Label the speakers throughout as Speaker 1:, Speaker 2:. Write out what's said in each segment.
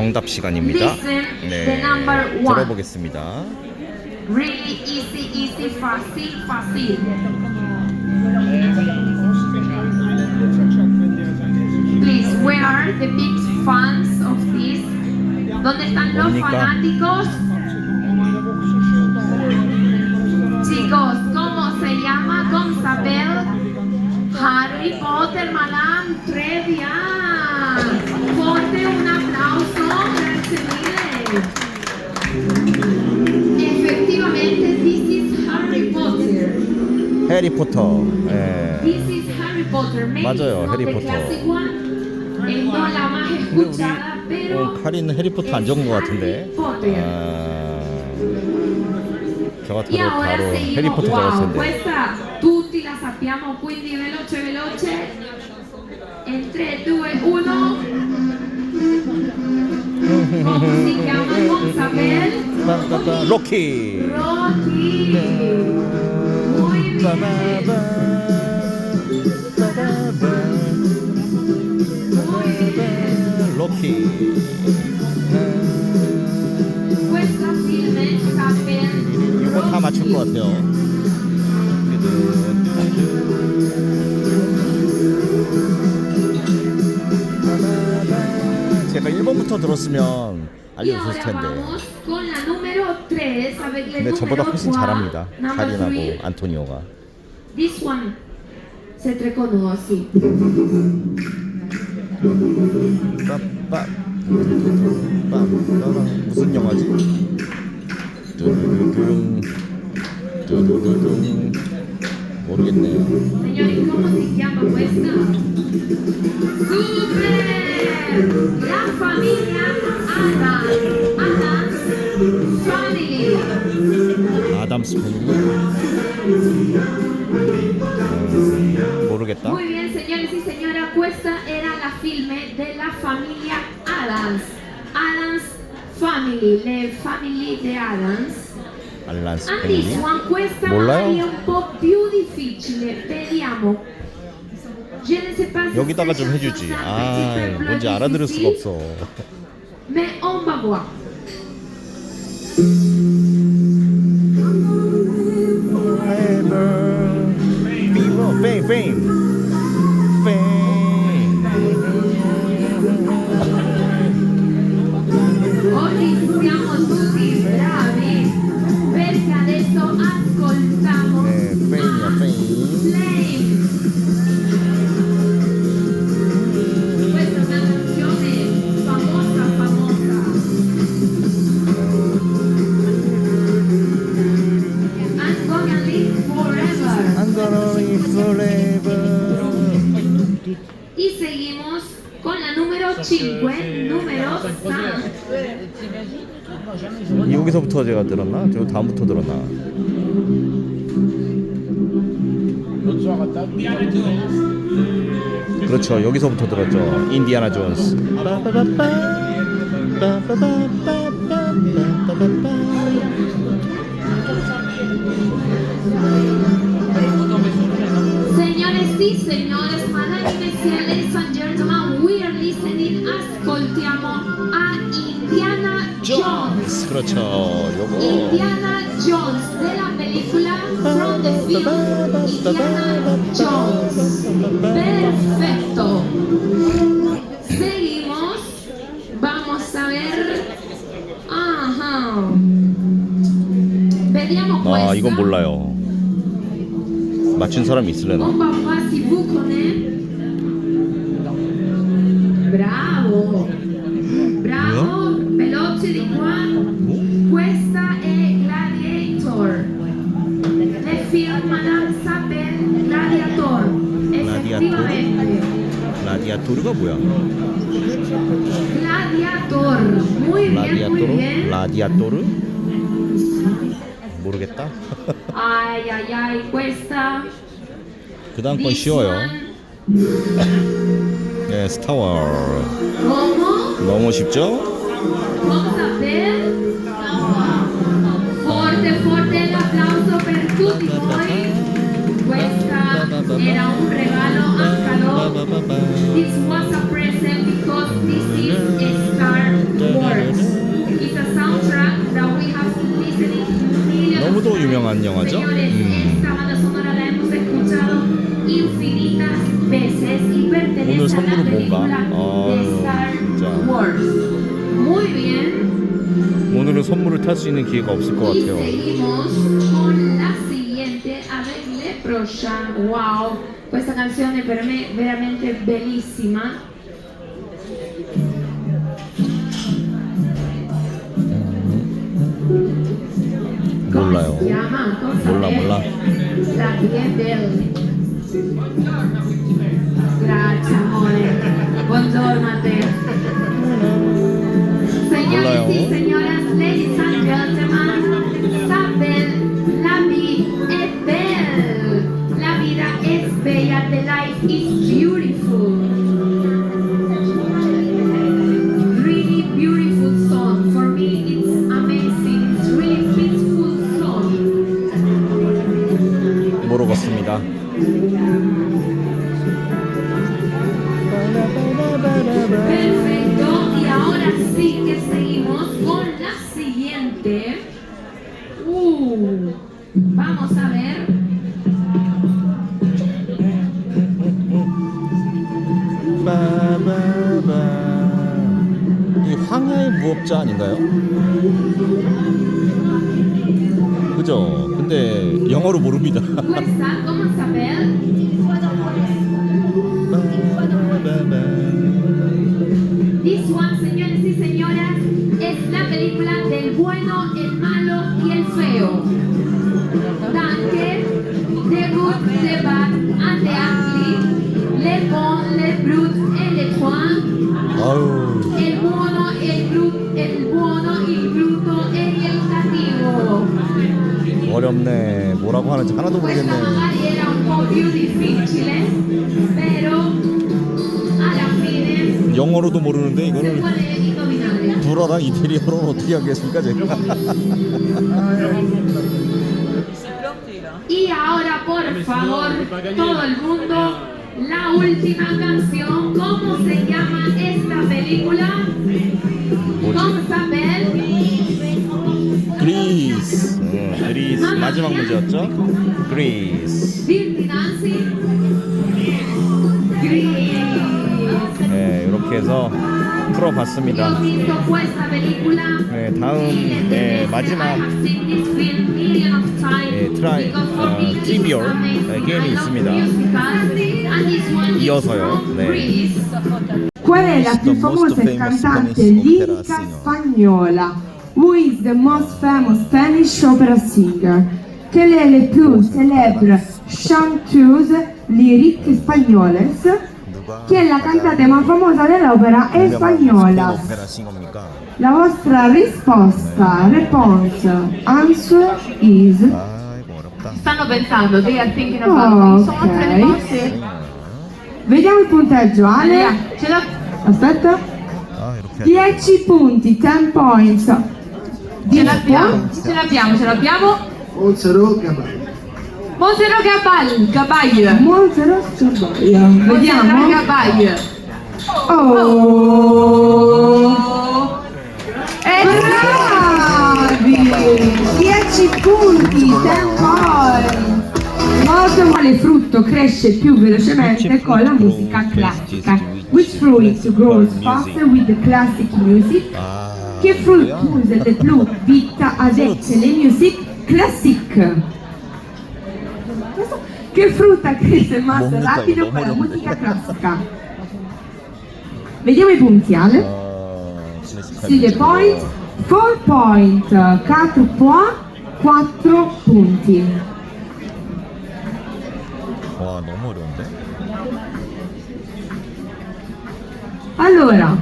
Speaker 1: 정답 시간입니다. 네, 들어보겠습니다.
Speaker 2: Really easy, easy, fácil, fácil. Please, where are the big fans of this? ¿Dónde están los fanáticos? Chicos, ¿cómo se llama? ¿Cómo saber? Harry Potter, Madame, très bien. Fuerte un aplauso, efectivamente, this is Harry Potter.
Speaker 1: 해리포터.
Speaker 2: This is Harry Potter.
Speaker 1: 맞아요, 해리포터. 근데 우리 카리는 해리포터 안 적은 것 같은데. 저가 바로 해리포터 적었을 텐데.
Speaker 2: Questa tutti la sappiamo, quindi veloce veloce. In 3, 2, 1. Come si chiama? Non saper.
Speaker 1: 로키.
Speaker 2: Rocky. Muy bien.
Speaker 1: 로키.
Speaker 2: Questa film saper.
Speaker 1: 이거 다 맞출 것 같아요. 제가 1번부터 들었으면 알려줬을 텐데. 근데 저보다 훨씬 잘합니다. 카린하고 안토니오가.
Speaker 2: This one se reconoce.
Speaker 1: 무슨 영화지? 두두두둥 두두두둥 모르겠네요.
Speaker 2: Señores, ¿cómo se llama questa? Super! La familia Adams Family.
Speaker 1: 아담스 패밀리? 모르겠다.
Speaker 2: Muy bien, señores y señoras, questa era la filme della famiglia Adams. Adams Family, le family de Adams.
Speaker 1: 알란스
Speaker 2: And this
Speaker 1: 패밀리?
Speaker 2: one, questa
Speaker 1: 몰라요?
Speaker 2: magari è un po' più difficile. Vediamo. Je ne sais pas si
Speaker 1: 여기다가
Speaker 2: c'est
Speaker 1: 좀 해주지.
Speaker 2: chanson
Speaker 1: 아,
Speaker 2: un petit peu
Speaker 1: 뭔지
Speaker 2: plus
Speaker 1: 알아들을 수가
Speaker 2: difficile,
Speaker 1: 없어.
Speaker 2: mais on va voir.
Speaker 1: Fame, fame, fame.
Speaker 2: Oggi siamo tutti bravi perché adesso ascoltiamo
Speaker 1: fame이야, fame.
Speaker 2: Flame. Questa è una canzone famosa, famosa. I'm gonna live forever.
Speaker 1: I'm gonna live forever.
Speaker 2: Y seguimos con la número 5, número 5.
Speaker 1: 여기서부터 제가 들었나? 저 다음부터 들었나? 그렇죠. 여기서부터 들었죠. 인디아나 존스.
Speaker 2: Señores y señores, madame y messieurs, ladies and gentlemen, we are listening, ascoltiamo a Indiana Jones.
Speaker 1: 그렇죠. 요거.
Speaker 2: Indiana Jones, de la película from the film Indiana Jones. Perfecto. Seguimos. Vamos a ver. Ajá. Vediamo questa.
Speaker 1: 아, 이건 몰라요. 맞춘 사람이 있으려나?
Speaker 2: On va voir si vous connaissez. Bravo. Bravo. Veloce di qua. Questa è Gladiator. Le film Madame s'appelle Gladiator. Effettivamente.
Speaker 1: 라디아토르가 뭐야?
Speaker 2: Gladiator. Muy bien, muy bien.
Speaker 1: 라디아토르? 모르겠다.
Speaker 2: Ay, ay, ay, questa.
Speaker 1: 그 다음 건
Speaker 2: This
Speaker 1: 쉬워요.
Speaker 2: one.
Speaker 1: 네, 스타워.
Speaker 2: Como?
Speaker 1: 너무 쉽죠?
Speaker 2: Vamos a ver. Forte, forte el applauso per tutti voi. Questa era un regalo a Carlo. This was a present because this is a Star Wars.
Speaker 1: 유명한 영화죠? 오늘 선물은 뭔가? 진짜 오늘은 선물을 탈 수 있는 기회가 없을 것 같아요.
Speaker 2: Wow, questa canzone per me è veramente bellissima.
Speaker 1: 몰라요. 몰라.
Speaker 2: Grazie amore. Buongiorno a te. Señores y señoras, ladies and gentlemen, saben, la vida es bella. La vida es bella. The life is beautiful. Really beautiful song. For me, it's amazing. It's really peaceful song.
Speaker 1: 모르겠습니다.
Speaker 2: Perfecto, y ahora sí que seguimos con la siguiente. Vamos a ver.
Speaker 1: 이 황야의 무법자 아닌가요? 그죠? 근데 영어로 모릅니다.
Speaker 2: Questa, ¿cómo saber? This one, señores y señoras, es la película del bueno, el malo y el feo. Danke, the good, the bad and the ugly, le bon, le brut e le trois. El buono, el buono, il brutto e il cattivo.
Speaker 1: 어렵네. 뭐라고 하는지 하나도 모르겠네.
Speaker 2: Questa magari era un po' più difficile, però alla fine
Speaker 1: 영어로도 모르는데
Speaker 2: se
Speaker 1: 이거를
Speaker 2: puede indovinare.
Speaker 1: 불어랑 이태리어로 어떻게 하겠습니까 제가?
Speaker 2: Y ahora, por favor, todo el mundo, la última canción. ¿Cómo se llama esta película? ¿Cómo saber?
Speaker 1: 그리스. 그리스 마지막 문제였죠? 그리스.
Speaker 2: Dirty Dancing. Grease.
Speaker 1: 네, 이렇게 해서 풀어봤습니다.
Speaker 2: Yo he visto questa película.
Speaker 1: 네, 다음 마지막 트리비얼 게임이 있습니다. 이어서요. 네.
Speaker 3: Qual è la più famosa cantante lirica spagnola? Who is the most famous Spanish opera singer? Quelle è le più celebre chanteuse lyrique spagnoles? Chi è la cantante più famosa dell'opera è spagnola? La vostra risposta, response, answer is...
Speaker 2: Stanno pensando, they are thinking about it. Sono tre risposte.
Speaker 3: Vediamo il punteggio, Ale. Aspetta. 10 punti, 10 points.
Speaker 2: Ce l'abbiamo.
Speaker 4: Monserrat Caballé.
Speaker 2: Montserrat Caballé.
Speaker 3: Montserrat Caballé. Vediamo.
Speaker 2: Caballé.
Speaker 3: Bravi! 10 punti, 10 points. Molto male frutto cresce più velocemente con la musica classica. Which fruit grows faster with the classic music? Che frutto usa le più vita adette le music classic? Che frutta cresce más rapido con la musica classica? Vediamo i punti, Ale. Sì, le point. 4 point, 4 points, 4 punti.
Speaker 1: 와 너무 어려운데?
Speaker 3: Allora,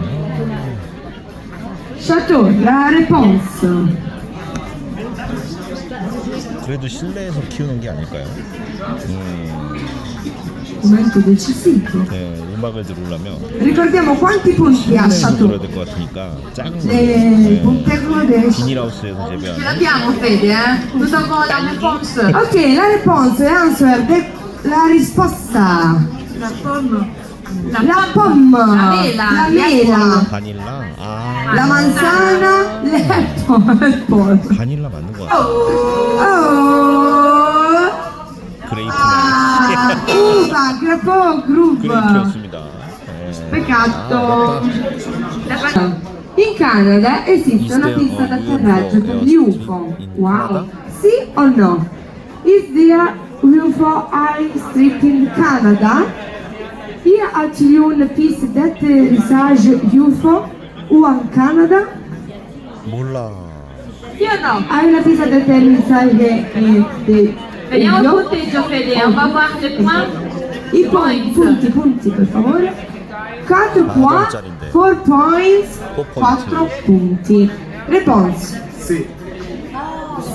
Speaker 3: Chateau, la réponse.
Speaker 1: 그래도 실내에서 키우는 게 아닐까요?
Speaker 3: Momento decisivo.
Speaker 1: 네, 음악을 들으려면
Speaker 3: Ricordiamo quanti punti ha
Speaker 1: 실내에서 들어야
Speaker 3: Chateau.
Speaker 1: 될 것 같으니까 작은 거
Speaker 3: Le punteggio del...
Speaker 1: 비닐하우스에서 재배하는
Speaker 2: L'abbiamo, Fede, Nous avons la réponse.
Speaker 3: Ok, la réponse, answer, la risposta. La pomme. La mela.
Speaker 1: 바닐라?
Speaker 3: La manzana, l'apple.
Speaker 1: 바닐라 맞는 것 같아요.
Speaker 3: Oh. uva, grappa, groove.
Speaker 1: 그렇습니다.
Speaker 3: Peccato. In Canada esiste una pista d'atterraggio per gli UFO. Wow. Sì o no? Is there UFO airstrip in Canada? Hier a-t-il une piste d'atterrissage UFO ou en Canada?
Speaker 1: 몰라.
Speaker 2: Sì o no?
Speaker 3: Hai una pista d'atterrissage
Speaker 2: Vediamo il punteggio, Fede, on va voir les points.
Speaker 3: I punti per favore. 4 points, 4 points, 4 punti. Response.
Speaker 4: Sì.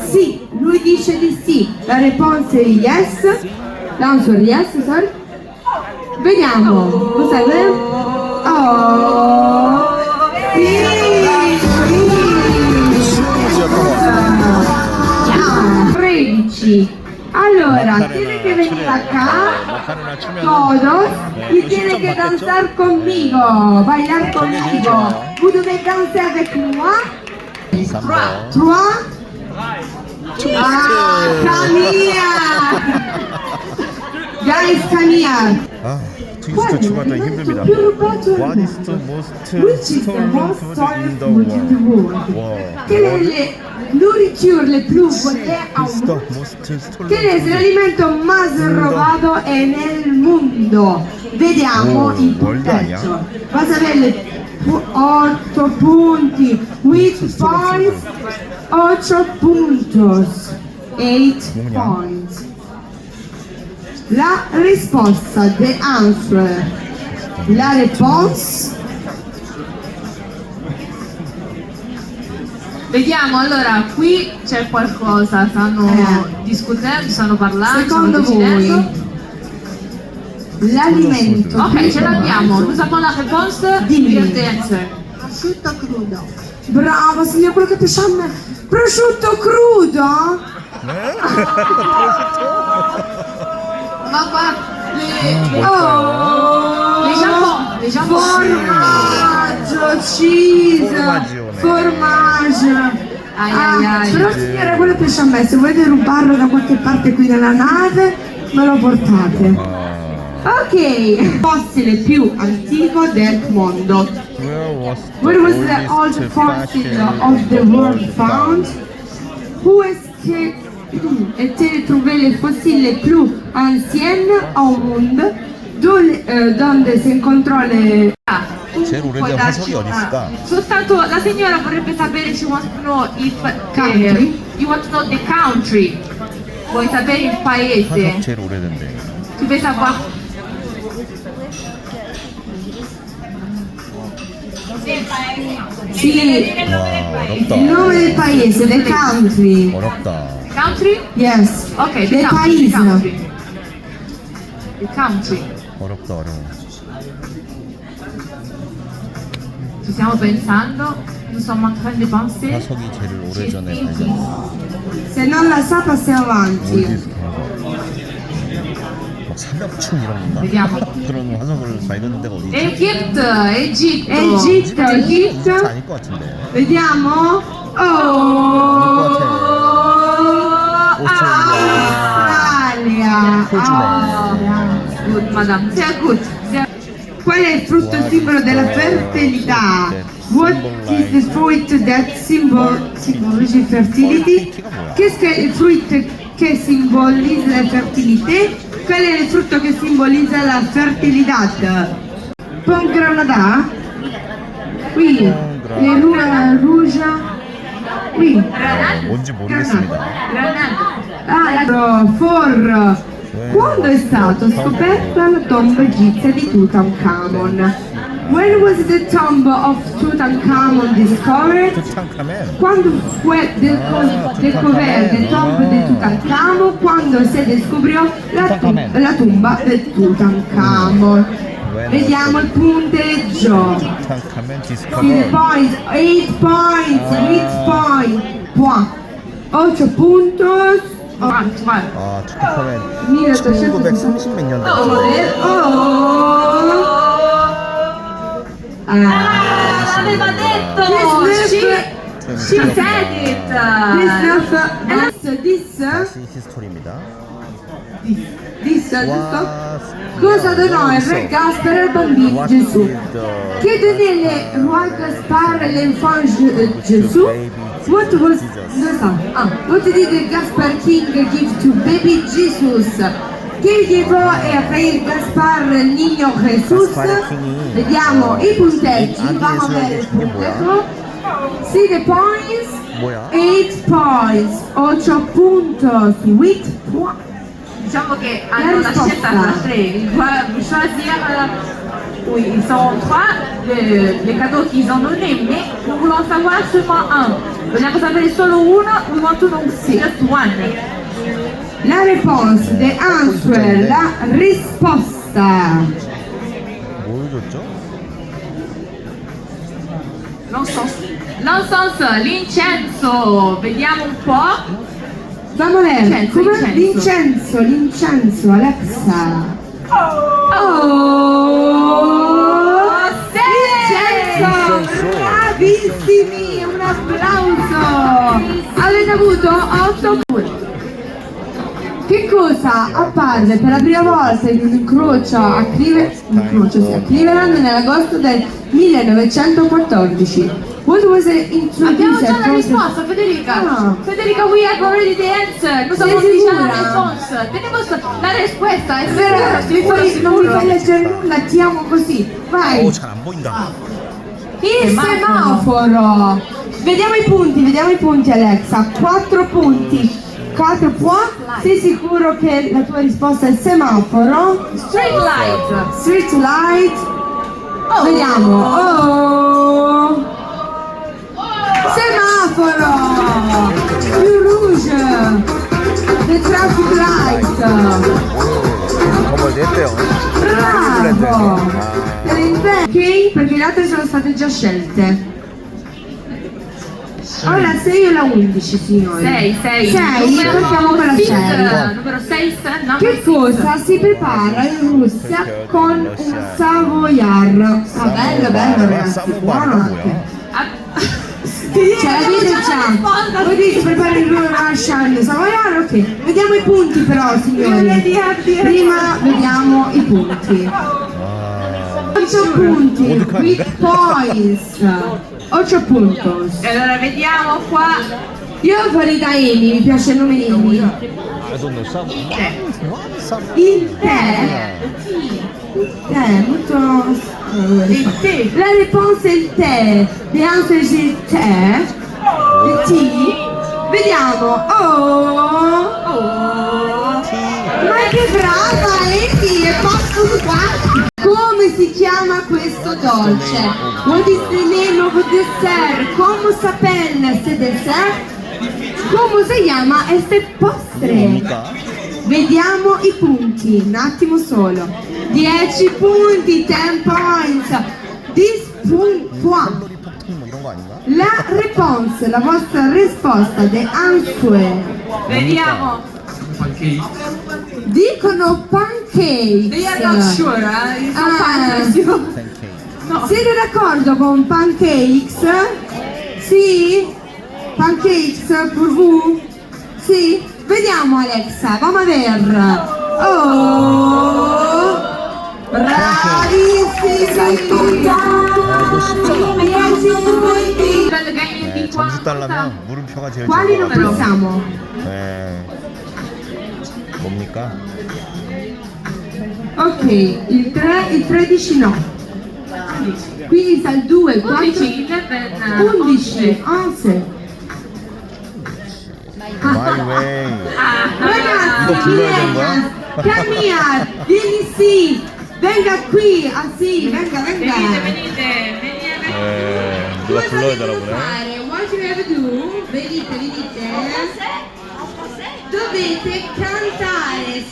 Speaker 3: Sì, lui dice di sì. La response è yes. L'answer yes, sorry. Vediamo. Cos'è? Oh, sì, sì. 13. Allora, tiene que venir acá, todos, y tiene que danzar conmigo, bailar conmigo. Vous devez danser avec moi. 3. Ah, Camilla. Guys, Camilla.
Speaker 1: 아, 트위스터 추가하다 힘듭니다. What is the most
Speaker 3: Which is the
Speaker 1: stolen
Speaker 3: most
Speaker 1: food
Speaker 3: stolen
Speaker 1: in the
Speaker 3: food in the
Speaker 1: world?
Speaker 3: world?
Speaker 1: Wow.
Speaker 3: Quelle est les nourritures les plus volées au
Speaker 1: It's the
Speaker 3: monde?
Speaker 1: most stolen
Speaker 3: Quel es el
Speaker 1: food.
Speaker 3: alimento más robado en el mundo? Vediamo il punteggio. Vas a ver 8 punti. 8 points. 8 puntos. 8 points. La risposta, the answer. La réponse.
Speaker 2: Vediamo, allora, qui c'è qualcosa, stanno discutendo, stanno parlando,
Speaker 3: Secondo
Speaker 2: stanno decidendo.
Speaker 3: voi l'alimento
Speaker 2: Ok, ce l'abbiamo. Nous avons la réponse.
Speaker 3: Dimmi.
Speaker 2: Here's the answer.
Speaker 3: prosciutto crudo. Bravo signor, quello che piace a me. Prosciutto crudo?
Speaker 2: Ma qua les jambons.
Speaker 3: Formaggio, cheese,
Speaker 1: Formaggio.
Speaker 3: formaggio.
Speaker 2: Ai, ai, ai.
Speaker 3: Però signora, quello piace a me, se volete rubarlo da qualche parte qui nella nave, me lo portate. Ok, fossile più antico del mondo. Where was the old fossil of the world found? Où est-ce que était trouvé le fossile plus ancien au monde? Donde si incontrò le...
Speaker 1: 제일 오래된 화석이 어디 있을까?
Speaker 2: Soltanto la signora vorrebbe sapere, she wants to know if
Speaker 3: Country?
Speaker 2: you want to know the country. Vuoi sapere il
Speaker 1: 화석
Speaker 2: paese?
Speaker 1: 제일 오래된데.
Speaker 2: Tu veux savoir?
Speaker 3: Sì,
Speaker 1: 와 어렵다.
Speaker 3: il nome del paese, the country.
Speaker 1: 어렵다.
Speaker 2: Country?
Speaker 3: Yes.
Speaker 2: Ok,
Speaker 3: the
Speaker 2: the
Speaker 3: paese.
Speaker 2: country. The country.
Speaker 1: 어렵다 어려워.
Speaker 2: Ci stiamo pensando. Nous sommes en train de penser.
Speaker 1: 화석이 제일 오래전에 발견됐어.
Speaker 3: Se non la sa passiamo avanti.
Speaker 1: 올디스크 화석. 막 삼엽충 이런 건가?
Speaker 2: Vediamo.
Speaker 1: 그런 화석을 발견한 데가 어디 있지?
Speaker 2: Egitto, Egitto.
Speaker 3: Egitto,
Speaker 1: 이집트
Speaker 3: Egitto.
Speaker 1: 아닐 것 같은데.
Speaker 3: Vediamo. Australia.
Speaker 2: Good, madame. Sehr gut.
Speaker 3: Qual è il frutto simbolo della fertilità? What is the fruit that symbolizes fertility? Qu'est-ce que il fruit che simbolise la fertilité? Qual è il frutto che simbolizza la fertilità? Pomegranate? Oui. Le rouge? Oui.
Speaker 1: 뭔지 모르겠습니다.
Speaker 3: Ah, for. Quando è stato scoperta la tomba egizia di Tutankhamon? When was the tomb of Tutankhamon discovered?
Speaker 1: 투탕카멘.
Speaker 3: Quando fue descoperta il tomba di Tutankhamon? Quando si descubrió la tumba di Tutankhamon? Vediamo il punteggio.
Speaker 1: 투탕카멘
Speaker 3: Il
Speaker 1: 디스커버.
Speaker 3: points, 8 points, 8 points. 8 puntos.
Speaker 1: 아 투탕카멘
Speaker 3: 1830.
Speaker 1: 1930 몇 년대.
Speaker 2: Aveva detto! She said it!
Speaker 3: This
Speaker 1: 다시 히스토리입니다.
Speaker 3: Disse, giusto?
Speaker 1: Was-
Speaker 3: Cosa donò il
Speaker 1: so.
Speaker 3: re Gaspare al bambino
Speaker 1: What
Speaker 3: Gesù?
Speaker 1: did the-
Speaker 3: Che donnait le roi Gaspard l'enfant Gesù? What was what did Gaspar King give to baby Jesus? Che llevò a re Gaspar il niño Jesús? Vediamo i punteggi, vamos a vedere il punteggio. See the points?
Speaker 1: 뭐야?
Speaker 3: 8 points, 8 puntos, 8 points.
Speaker 5: Diciamo che hanno la scelta tra tre. Choisir, oui, ils sont trois, les cadeaux qu'ils ont donnés, mais nous voulons savoir seulement un. Vogliamo sapere solo uno, we want to know just one.
Speaker 3: La réponse, the answer, la risposta.
Speaker 1: 뭘 줬죠?
Speaker 5: L'encens, l'incenso, vediamo un po'.
Speaker 3: Vamos a ver,
Speaker 5: Vincenzo,
Speaker 3: come
Speaker 5: Vincenzo.
Speaker 3: Vincenzo, Alexa. Oh! Vincenzo! Bravissimi, un applauso! Avete avuto 8 punti. Che cosa apparve per la prima volta in un incrocio a Cleveland nell'agosto del 1914? What was introduced?
Speaker 5: Abbiamo già la risposta, Federica.
Speaker 3: Ah.
Speaker 5: Federica, we have already the answer. Nous avons
Speaker 3: Sei
Speaker 5: déjà la
Speaker 3: sicura?
Speaker 5: réponse. Tenemos la risposta. È
Speaker 3: Vero,
Speaker 5: vero,
Speaker 3: non mi fai leggere nulla, ti amo così. Vai!
Speaker 1: 오, 잘 안 보인다.
Speaker 3: Il semaforo! Vediamo i punti Alexa. 4 punti. 4 punti. Sei sicuro che la tua risposta è il semaforo?
Speaker 5: Street light.
Speaker 3: Street light. Vediamo. Oh! Semaforo! Più rouge! The traffic light!
Speaker 1: come detto.
Speaker 3: Bravo! Ok, perché le altre sono state già scelte. Ora 6 o la 11, signori?
Speaker 5: 6.
Speaker 3: 6, partiamo con la 6.
Speaker 5: Numero 6,
Speaker 3: Che cosa si prepara in Russia con un savoiar? Ah, bello, ragazzi, buono anche. Cioè, la vita già. Voi dite prepara il Russian savoiar? Ok. Vediamo i punti però, signori. Prima vediamo i punti. 8 punti, 8 points. 8 puntos.
Speaker 5: Allora vediamo qua.
Speaker 3: Io farei da Amy, mi piace il nome Amy. Il tè. Molto. La risposta è il tè. The answer is il tè. Il tea. Vediamo. Ma che brava Amy, è fatto qua. Come si chiama questo dolce? What is the name of the dessert? ¿Cómo se appella este dessert? Come si chiama este postre? Vediamo i punti, un attimo solo. 10 punti, 10 points. 10 points. La réponse, la vostra risposta, the answer.
Speaker 5: Vediamo.
Speaker 3: Dicono pancakes.
Speaker 5: They are not sure, No.
Speaker 3: Siete d'accordo con pancakes? Sì? Pancakes pour vous? Sì? Vediamo Alexa, vamos a ver. Oh! Bravissimi! 10 punti!
Speaker 1: 점수 따려면 물음표가 제일
Speaker 3: Quali non
Speaker 1: 적어가지고.
Speaker 3: pensiamo?
Speaker 1: 네. 뭡니까?
Speaker 3: Ok, il 13 no. Quindi sta il 2, 4,
Speaker 5: 11,
Speaker 3: 11, 11.
Speaker 1: My way.
Speaker 3: Ragazzi,
Speaker 1: 이거 불러야 되는 거야?
Speaker 3: Camilla, vieni sì, venga qui, ah sì, venga.
Speaker 5: venite.
Speaker 1: 누가
Speaker 3: Cosa
Speaker 1: 불러야 되나
Speaker 3: devo
Speaker 1: 보네.
Speaker 3: fare? What you have to do? Venite. Dovete cantare,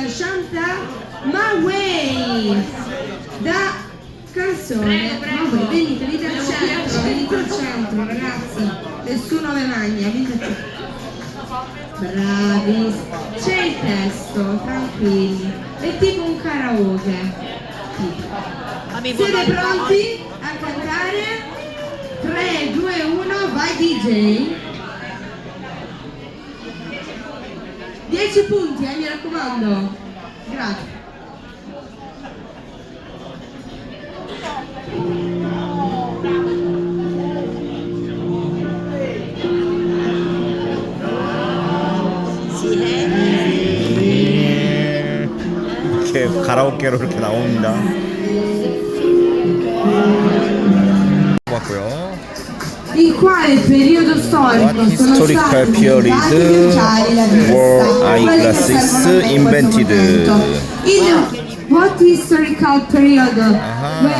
Speaker 3: chantare My Way. Da canzone. Ma voi venite al centro, ragazzi. Nessuno ve magna, venite al centro. Bravi, c'è il testo, tranquilli, è tipo un karaoke. Siete pronti a cantare? 3, 2, 1, vai DJ. 10 10 punti, mi raccomando. Grazie.
Speaker 1: 이렇게 가라오케로 이렇게 나옵니다. 봤고요.
Speaker 3: In quale periodo storico
Speaker 1: What
Speaker 3: sono
Speaker 1: historical
Speaker 3: stati
Speaker 1: period
Speaker 3: inventati la vista?
Speaker 1: were eyeglasses invented?
Speaker 3: What historical period were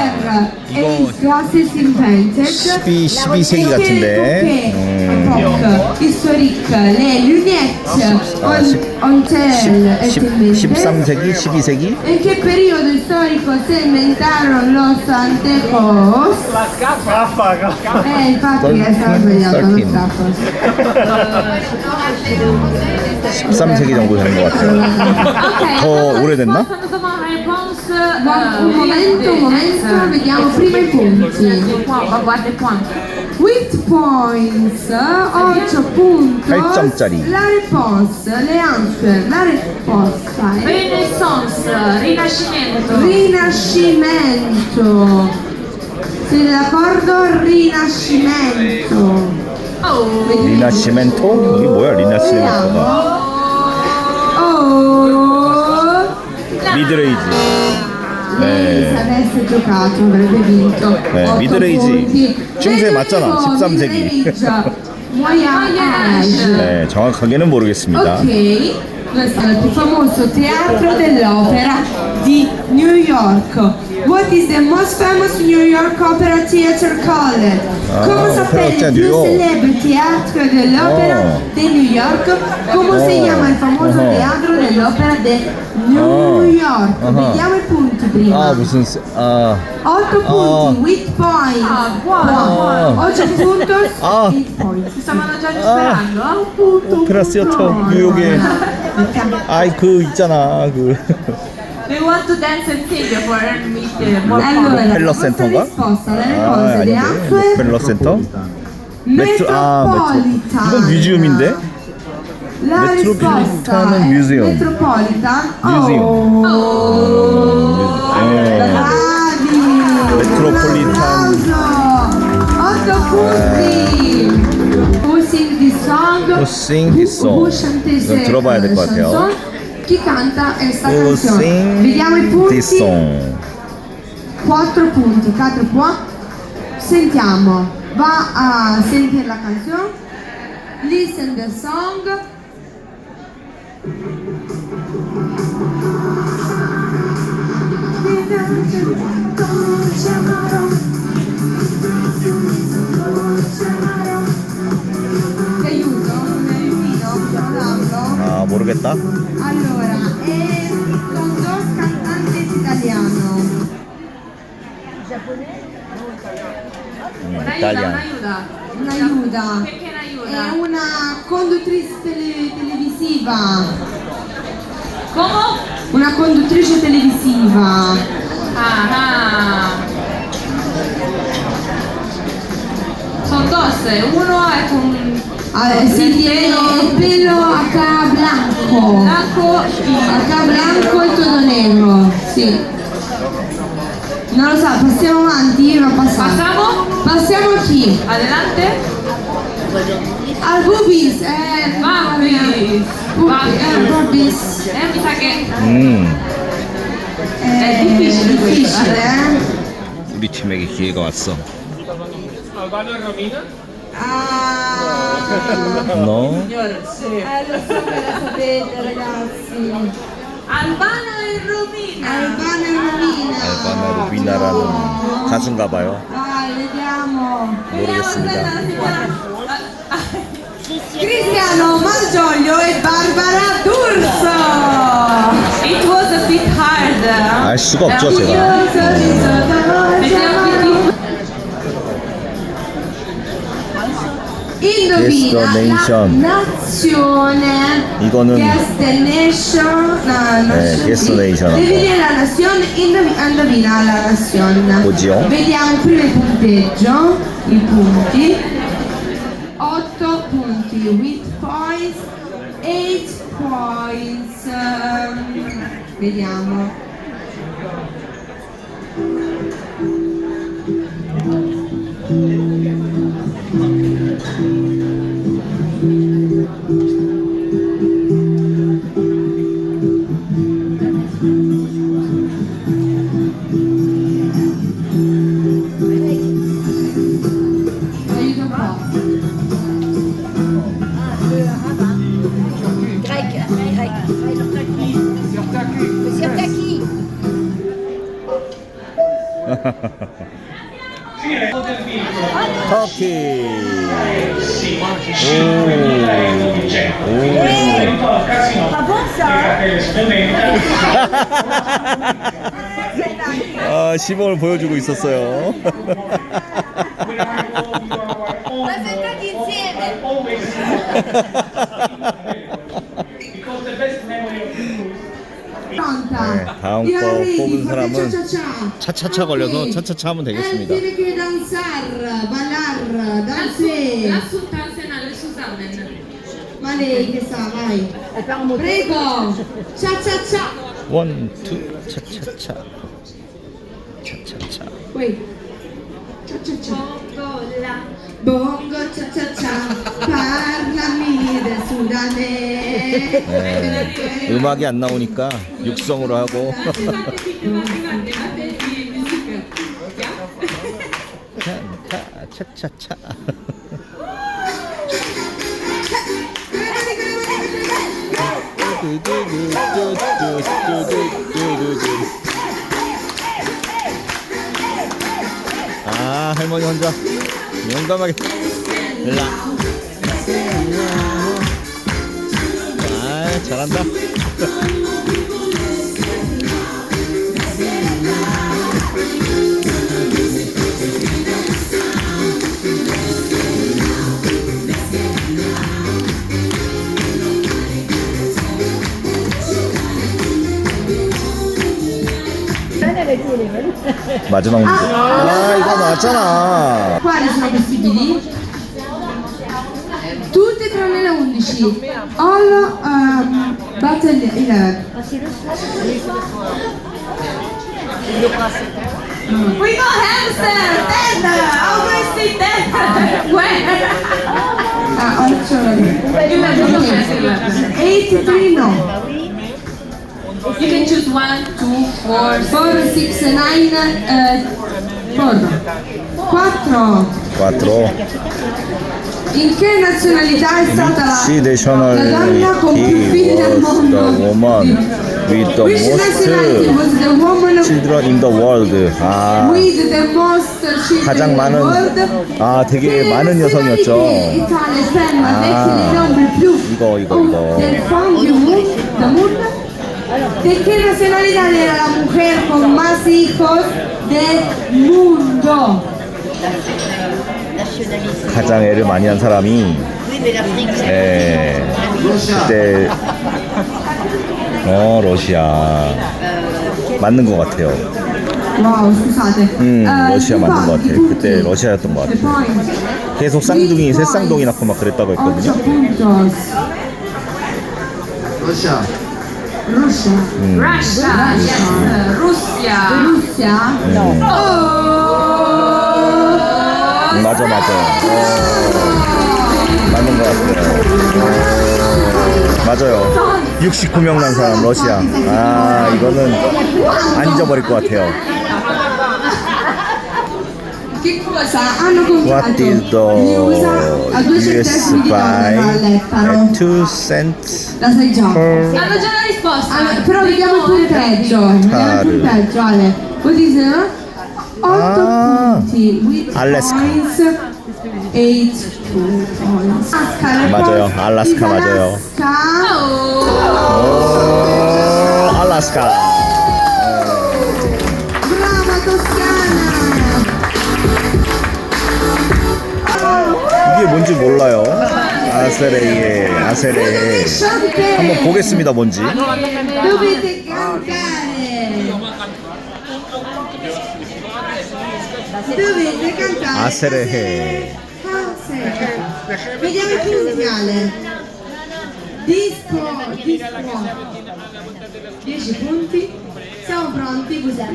Speaker 3: eyeglasses invented?
Speaker 1: 12세기 같은데.
Speaker 3: Historique, les lunettes ont-elles été inventées?
Speaker 1: 13세기? 12세기?
Speaker 3: In che periodo storico si inventarono los anteojos? Infatti è stato sbagliato lo scafos.
Speaker 1: 13세기 정도 되는 것 같아요. 더 오래됐나?
Speaker 3: Un momento, vediamo prima i punti. With points, 8 puntos.
Speaker 1: 8점짜리.
Speaker 3: La risposta, la risposta è
Speaker 5: Renaissance, Rinascimento.
Speaker 3: Rinascimento. Siete d'accordo? Rinascimento.
Speaker 1: 리나시멘토? 이게 뭐야 리나시멘토가? 미드레이지.
Speaker 3: Se avesse giocato avrebbe vinto.
Speaker 1: 네, 미드레이지. 중세 맞잖아. 13세기. 네, 정확하게는 모르겠습니다.
Speaker 3: Ok, questo è il più famoso teatro dell'opera di New York. What is the most famous New York Opera Theater called? Come sapete il più celebre teatro dell'opera di New York? Come si chiama il famoso teatro dell'opera di New York? Vediamo i punti prima.
Speaker 1: 무슨
Speaker 3: 8 punti, with points. 8 puntos, with points.
Speaker 5: Stavano già disperando?
Speaker 1: 오페라시어터 뉴욕에 그 있잖아 그
Speaker 5: They want to dance and sing for me more
Speaker 3: Allora, la
Speaker 1: 펠러
Speaker 3: vostra
Speaker 1: 센터인가?
Speaker 3: risposta alle cose di
Speaker 1: 아닌데 펠러 센터?
Speaker 3: Metropolitan.
Speaker 1: 이건 뮤지엄인데?
Speaker 3: La risposta
Speaker 1: Metropolitan
Speaker 3: è
Speaker 1: Museum.
Speaker 3: Metropolitan.
Speaker 1: Museum.
Speaker 3: Bravi.
Speaker 1: Metropolitan.
Speaker 3: 8 punti. Who sing this song?
Speaker 1: Who sing this song?
Speaker 3: Who chante
Speaker 1: 이건 들어봐야 될 것 같아요.
Speaker 3: chanson? Chi canta questa
Speaker 1: Who
Speaker 3: canzone?
Speaker 1: sing
Speaker 3: Vediamo i
Speaker 1: this
Speaker 3: punti.
Speaker 1: song?
Speaker 3: 4 punti, 4 punti. Sentiamo, va a sentire la canzone. Listen the song. Ti aiuto? Un aiutino? Possiamo darlo?
Speaker 1: 모르겠다.
Speaker 3: Allora, con dos cantantes italianos.
Speaker 1: Italiano.
Speaker 3: Un'aiuta.
Speaker 5: Perché un'aiuta?
Speaker 3: È una conduttrice televisiva.
Speaker 5: Come?
Speaker 3: Una conduttrice televisiva.
Speaker 5: Sono dos, uno è con
Speaker 3: Si tiene il pelo H blanco. H blanco e todo negro. Sì. Non lo so, passiamo avanti, io lo passo. Passiamo a chi?
Speaker 5: Adelante.
Speaker 3: Al Bubis. Bubis.
Speaker 5: Mi sa che
Speaker 3: È difficile.
Speaker 1: 우리 팀에게 기회가 왔어. No?
Speaker 3: Lo so che la sapete, ragazzi.
Speaker 5: Albano e Romina.
Speaker 3: Albano e Romina.
Speaker 1: 알바나 루비나라는 가수인가 봐요.
Speaker 3: Vediamo.
Speaker 1: 모르겠습니다.
Speaker 3: Cristiano Malgioglio e Barbara D'Urso.
Speaker 5: It was a bit hard.
Speaker 1: 알 수가 없죠 제가.
Speaker 3: Indovina
Speaker 1: Destination.
Speaker 3: la nazione.
Speaker 1: 이거는
Speaker 3: Destination.
Speaker 1: Destination.
Speaker 3: Devi dire la nazione, indovina la nazione.
Speaker 1: 뭐지요?
Speaker 3: Vediamo prima il punteggio. I punti. 8 punti with points. 8 points. Vediamo. Aiuto un po'.
Speaker 1: 터키. 아, 시범을 보여주고 있었어요. 네, 다음 거 뽑은 사람은 차차차 걸려서 차차차 하면 되겠습니다.
Speaker 3: Tiene que danzar, ballar, danser.
Speaker 2: La sultanzena Susanne.
Speaker 3: Ma lei che sa, vai. Prego. Cia cia cia.
Speaker 1: 원, 투, 차차차. 차차차.
Speaker 3: Wait. Cia cia cia.
Speaker 2: Bongola.
Speaker 3: Bongo cia cia cia. Parlami del Sudane.
Speaker 1: 네, 음악이 안 나오니까 육성으로 하고. 차차차. 아, 할머니 혼자 용감하게. 아, 잘한다. 마지막 문제. 아, 이거 나왔잖아.
Speaker 3: Quali sono possibili? Tutte tranne la 11. All Battle 11.
Speaker 5: We go hamster, dead, always dead. Where?
Speaker 3: Ah, ho ragione. 83 no.
Speaker 5: You can choose 1, 2, 4,
Speaker 3: 4, 6, 9, 4.
Speaker 1: 4.
Speaker 3: In che nazionalità è stata
Speaker 1: She
Speaker 3: la
Speaker 1: nationality
Speaker 3: donna con più figli del
Speaker 1: was the
Speaker 3: mondo?
Speaker 1: woman with the
Speaker 3: Which nationality was the woman
Speaker 1: most children in the world. 아,
Speaker 3: with the most children
Speaker 1: 가장
Speaker 3: in the
Speaker 1: 많은,
Speaker 3: world?
Speaker 1: 아, 되게 많은 여성이었죠.
Speaker 3: Italia ferma
Speaker 1: Ah,
Speaker 3: vecchi nombre più
Speaker 1: 이거.
Speaker 3: del mondo. ¿De qué nacionalidad era la mujer con más hijos del mundo?
Speaker 1: 가장 애를 많이 한 사람이, 그때, 러시아. 맞는 것 같아요.
Speaker 3: Wow, scusate.
Speaker 1: 러시아
Speaker 3: I
Speaker 1: 맞는 것 같아요.
Speaker 3: punti,
Speaker 1: 그때 러시아였던 것
Speaker 3: the
Speaker 1: 같아요.
Speaker 3: points.
Speaker 1: 계속 쌍둥이, 새 쌍둥이 낳고 막 그랬다고
Speaker 3: 8
Speaker 1: 했거든요.
Speaker 3: puntos.
Speaker 4: Russia.
Speaker 3: Russia.
Speaker 5: Russia, yes, Russia.
Speaker 3: Russia?
Speaker 1: 맞아. 맞는 것 같아요. 맞아요. 69명 난 사람 러시아. 아, 이거는 안 잊어버릴 것 같아요.
Speaker 3: Che cosa hanno comprato?
Speaker 1: What is the
Speaker 3: a 2
Speaker 1: US
Speaker 3: centesimi di dollaro all'ettaro?
Speaker 1: at 2 cents
Speaker 3: La sai già.
Speaker 1: per
Speaker 5: Hanno già la risposta.
Speaker 3: Però vediamo il punteggio. Vediamo il punteggio, Ale. Così sono 8 punti. With
Speaker 1: Alaska.
Speaker 3: points. 8 points.
Speaker 1: 맞아요. 알래스카 맞아요. 오, 알래스카.
Speaker 3: Brava Toscana.
Speaker 1: 이게 뭔지 몰라요. 아세레. 한번 보겠습니다. 뭔지.
Speaker 3: Dovete cantare. Dovete cantare.
Speaker 1: 아세레.
Speaker 3: Vediamo il punti, Ale. Dispo. 10 punti. Siamo pronti, cos'è?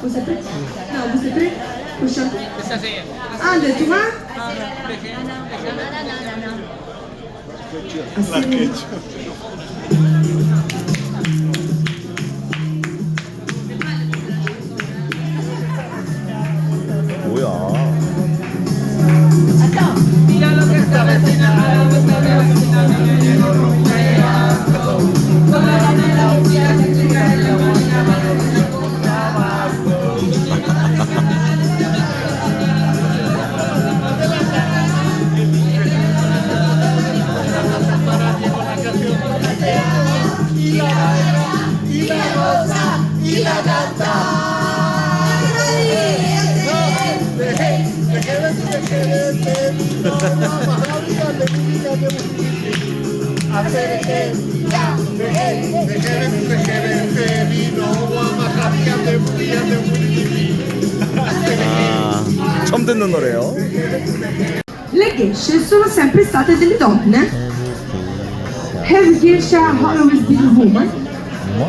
Speaker 3: Cos'è 3? No, cos'è 3? Cos'è 3? Allora, tu va?
Speaker 1: 뭐야? 처음 듣는 노래요.
Speaker 3: Le geishe sono sempre state delle donne. Have geisha always been a woman?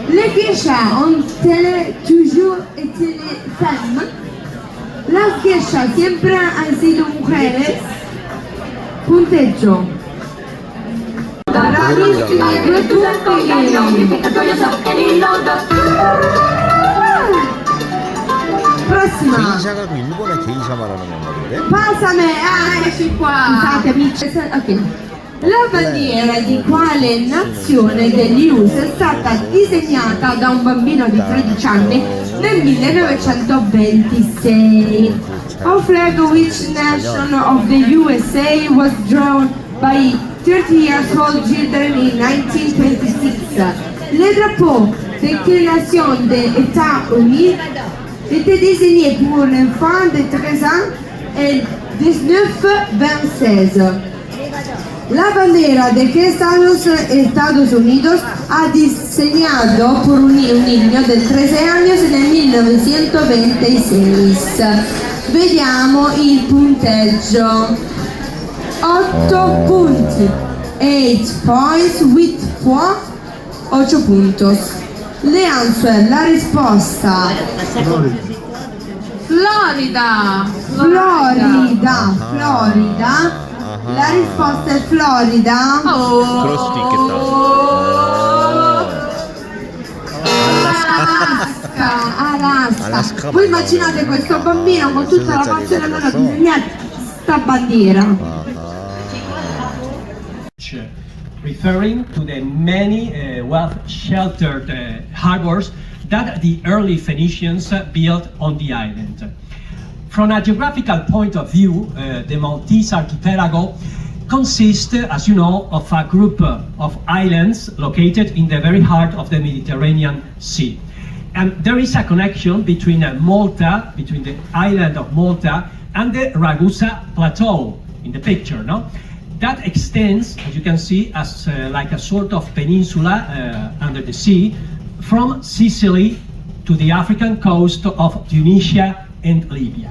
Speaker 3: Les geishas ont-elles toujours été les femmes? Las geishas siempre han sido mujeres. Punteggio. Bravissimi, 2 punti. Prossima.
Speaker 1: 게이샤가 그 일본의 게이샤 말하는 건가 본데?
Speaker 3: Passame, eccoci qua. Scusate amici. Ok. La bandiera di quale nazione degli USA è stata disegnata da un bambino di 13 anni nel 1926. A flag which nation of the USA was drawn by 30 years old children in 1926. Le drapeau de quelle nation des États-Unis était désigné pour l'enfant de 13 ans et 19-26. La bandera de que Estados Unidos ha diseñado por un niño de 13 años en el 1926. Vediamo il punteggio. 8 punti. 8 points with 8 puntos. Le answer, la risposta.
Speaker 5: Florida.
Speaker 3: La risposta è Florida.
Speaker 1: 그럴 수도 있겠다.
Speaker 3: Alaska. Voi immaginate questo bambino con tutta la passione della disegnare sta bandiera.
Speaker 6: Referring to the many well-sheltered harbors that the early Phoenicians built on the island. From a geographical point of view, the Maltese archipelago consists, as you know, of a group of islands located in the very heart of the Mediterranean Sea. And there is a connection between Malta, between the island of Malta and the Ragusa Plateau in the picture, no? That extends, as you can see, as like a sort of peninsula under the sea from Sicily to the African coast of Tunisia and Libya.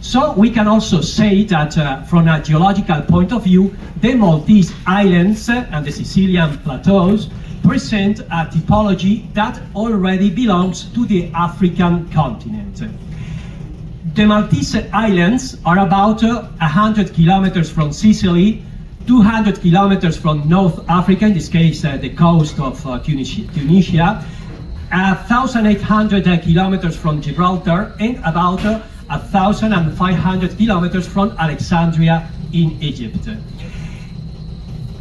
Speaker 6: So we can also say that from a geological point of view, the Maltese Islands and the Sicilian plateaus present a typology that already belongs to the African continent. The Maltese Islands are about 100 kilometers from Sicily, 200 kilometers from North Africa, in this case the coast of Tunisia, 1,800 kilometers from Gibraltar, and about 1,500 kilometers from Alexandria in Egypt.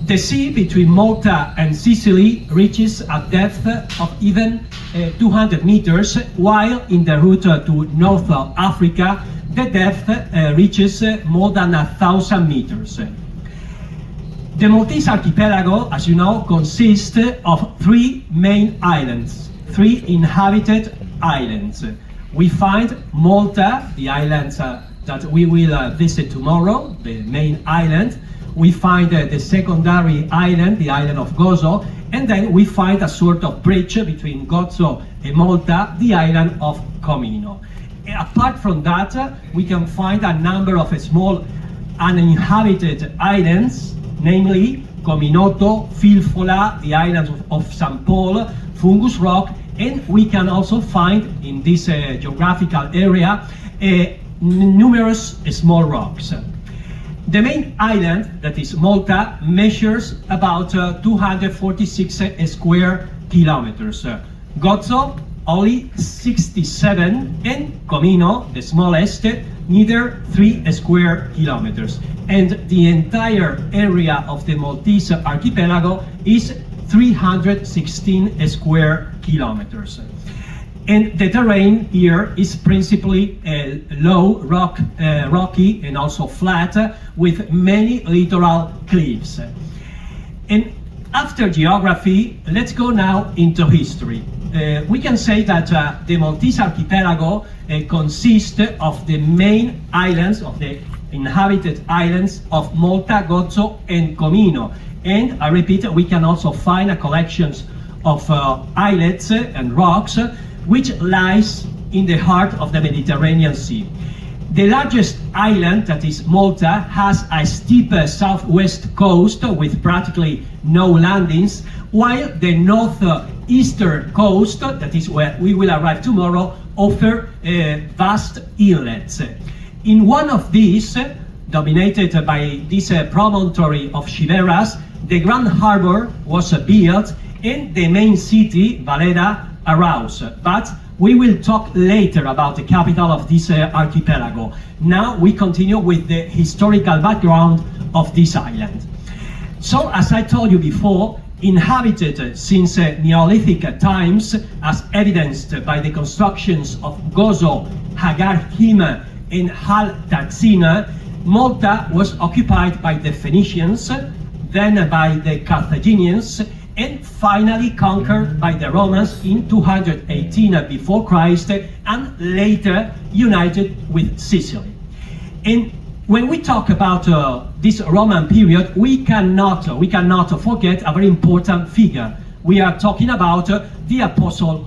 Speaker 6: The sea between Malta and Sicily reaches a depth of even 200 meters, while in the route to North Africa, the depth reaches more than 1,000 meters. The Maltese archipelago, as you know, consists of 3 main islands, 3 inhabited islands. We find Malta, the island that we will visit tomorrow, the main island. We find the secondary island, the island of Gozo, and then we find a sort of bridge between Gozo and Malta, the island of Comino. Apart from that, we can find a number of small uninhabited islands, namely Cominoto, Filfola, the islands of St. Paul, Fungus Rock, and we can also find in this geographical area numerous small rocks. The main island, that is Malta, measures about 246 square kilometers. Gozo, only 67, and Comino, the smallest, neither 3 square kilometers. And the entire area of the Maltese archipelago is 316 square kilometers. And the terrain here is principally low, rocky, and also flat, with many littoral cliffs. And after geography, let's go now into history. We can say that the Maltese archipelago consists of the main islands, of the inhabited islands of Malta, Gozo, and Comino. And I repeat, we can also find a collection of islets and rocks which lies in the heart of the Mediterranean Sea. The largest island, that is Malta, has a steep southwest coast with practically no landings, while the northeastern coast, that is where we will arrive tomorrow, offers vast inlets. In one of these, dominated by this promontory of Chiveras, the Grand Harbor was built and the main city, Valera, arose. But we will talk later about the capital of this archipelago. Now we continue with the historical background of this island. So, as I told you before, inhabited since Neolithic times, as evidenced by the constructions of Gozo, Hagar-Hima, and Hal-Taxina, Malta was occupied by the Phoenicians, then by the Carthaginians, and finally conquered by the Romans in 218 before Christ, and later united with Sicily. And when we talk about this Roman period, we cannot forget a very important figure. We are talking about the Apostle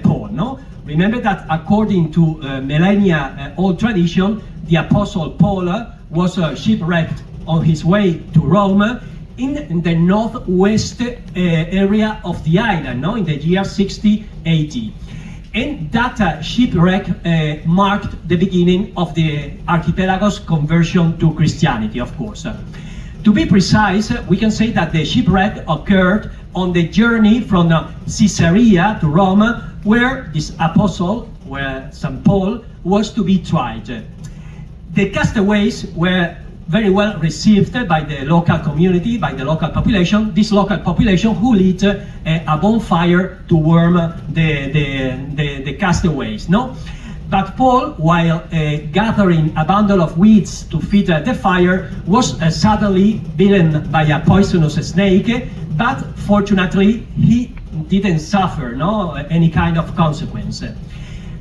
Speaker 6: Paul. No? Remember that according to millennia old tradition, the Apostle Paul was shipwrecked on his way to Rome in the northwest area of the island, no? In the year 60 AD. And that shipwreck marked the beginning of the archipelago's conversion to Christianity, of course. To be precise, we can say that the shipwreck occurred on the journey from Caesarea to Rome, where this apostle, where St. Paul, was to be tried. The castaways were very well received by the local community, by the local population, this local population who lit a bonfire to warm the castaways, no? But Paul, while gathering a bundle of weeds to feed the fire, was suddenly bitten by a poisonous snake, but fortunately he didn't suffer any kind of consequence.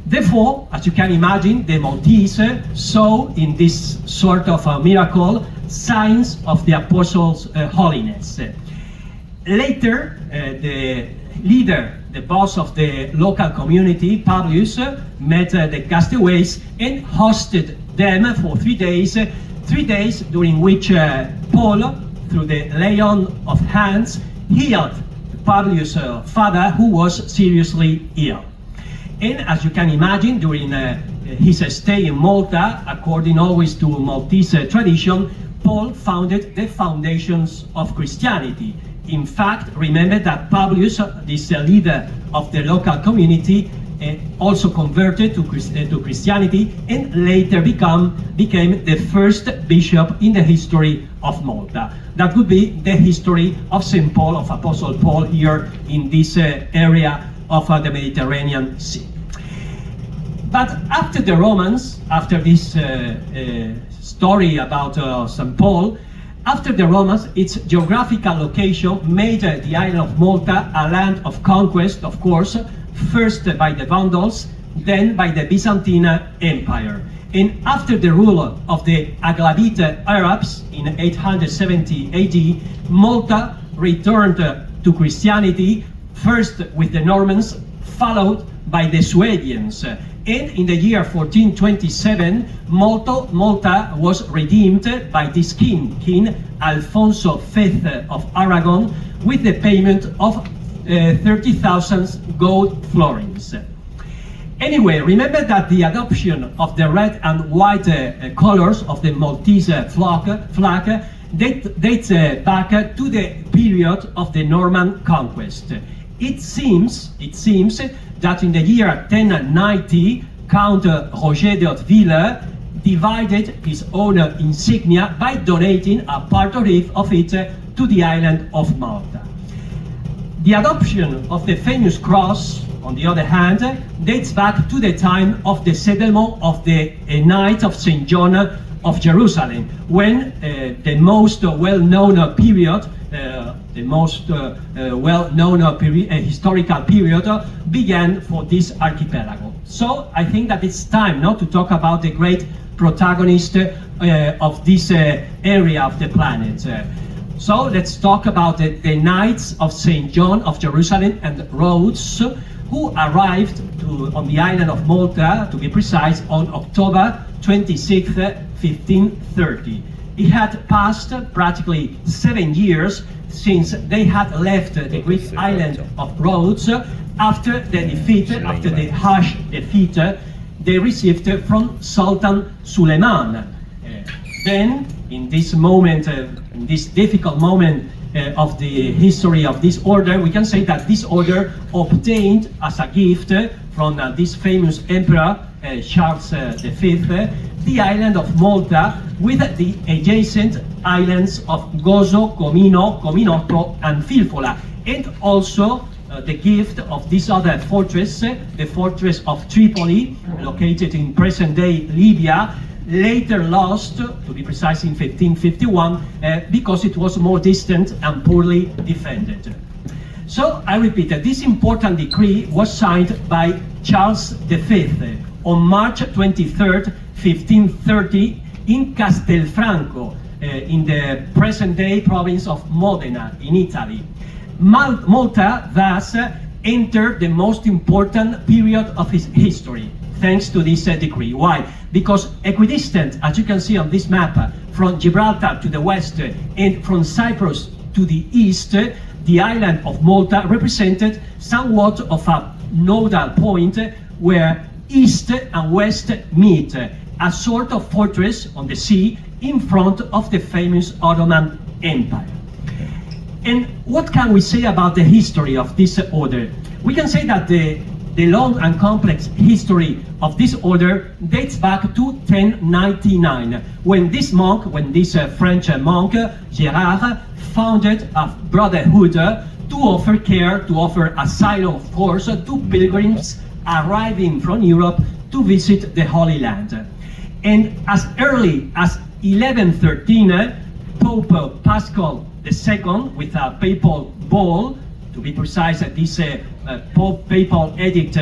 Speaker 6: Therefore, as you can imagine, the Maltese saw in this sort of a miracle signs of the apostles' holiness. Later, the leader, the boss of the local community, Publius, met the castaways and hosted them for 3 days during which Paul, through the laying of hands, healed Publius' father, who was seriously ill. And as you can imagine, during his stay in Malta, according always to Maltese tradition, Paul founded the foundations of Christianity. In fact, remember that Publius, this leader of the local community, also converted to Christianity and later became the first bishop in the history of Malta. That would be the history of St. Paul, of Apostle Paul, here in this area of the Mediterranean Sea. But after the Romans, after this story about St. Paul, after the Romans, its geographical location made the island of Malta a land of conquest, of course, first by the Vandals, then by the Byzantine Empire. And after the rule of the Aglavite Arabs in 870 AD, Malta returned to Christianity, first with the Normans, followed by the Swabians. And in the year 1427, Malta was redeemed by this king, King Alfonso V of Aragon, with the payment of 30,000 gold florins. Anyway, remember that the adoption of the red and white colors of the Maltese flag dates back to the period of the Norman conquest. It seems that in the year 1090, Count Roger de Hauteville divided his own insignia by donating a part of it to the island of Malta. The adoption of the famous cross, on the other hand, dates back to the time of the settlement of the Knights of St. John of Jerusalem, when the most well-known period, historical period began for this archipelago. So I think that it's time now to talk about the great protagonist of this area of the planet. So let's talk about the Knights of St. John of Jerusalem and Rhodes, who arrived on the island of Malta, to be precise, on October 26, 1530. It had passed practically 7 years since they had left the Greek island of Rhodes after the harsh defeat they received from Sultan Suleiman. Then, in this moment, in this difficult moment of the history of this order, we can say that this order obtained as a gift from this famous emperor, Charles V, the island of Malta with the adjacent islands of Gozo, Comino, Cominotto, and Filfola, and also the gift of this other fortress, the fortress of Tripoli, located in present-day Libya, later lost, to be precise, in 1551, because it was more distant and poorly defended. So, I repeat, this important decree was signed by Charles V on March 23rd, 1530, in Castelfranco, in the present-day province of Modena, in Italy. Malta thus entered the most important period of its history, thanks to this decree. Why? Because equidistant, as you can see on this map, from Gibraltar to the west and from Cyprus to the east, the island of Malta represented somewhat of a nodal point where east and west meet, a sort of fortress on the sea in front of the famous Ottoman Empire. And what can we say about the history of this order? We can say that the long and complex history of this order dates back to 1099, when this French monk, Gérard, founded a brotherhood to offer care, to offer asylum, of course, to pilgrims arriving from Europe to visit the Holy Land. And as early as 1113, Pope Paschal II, with a papal bull, to be precise, this papal edict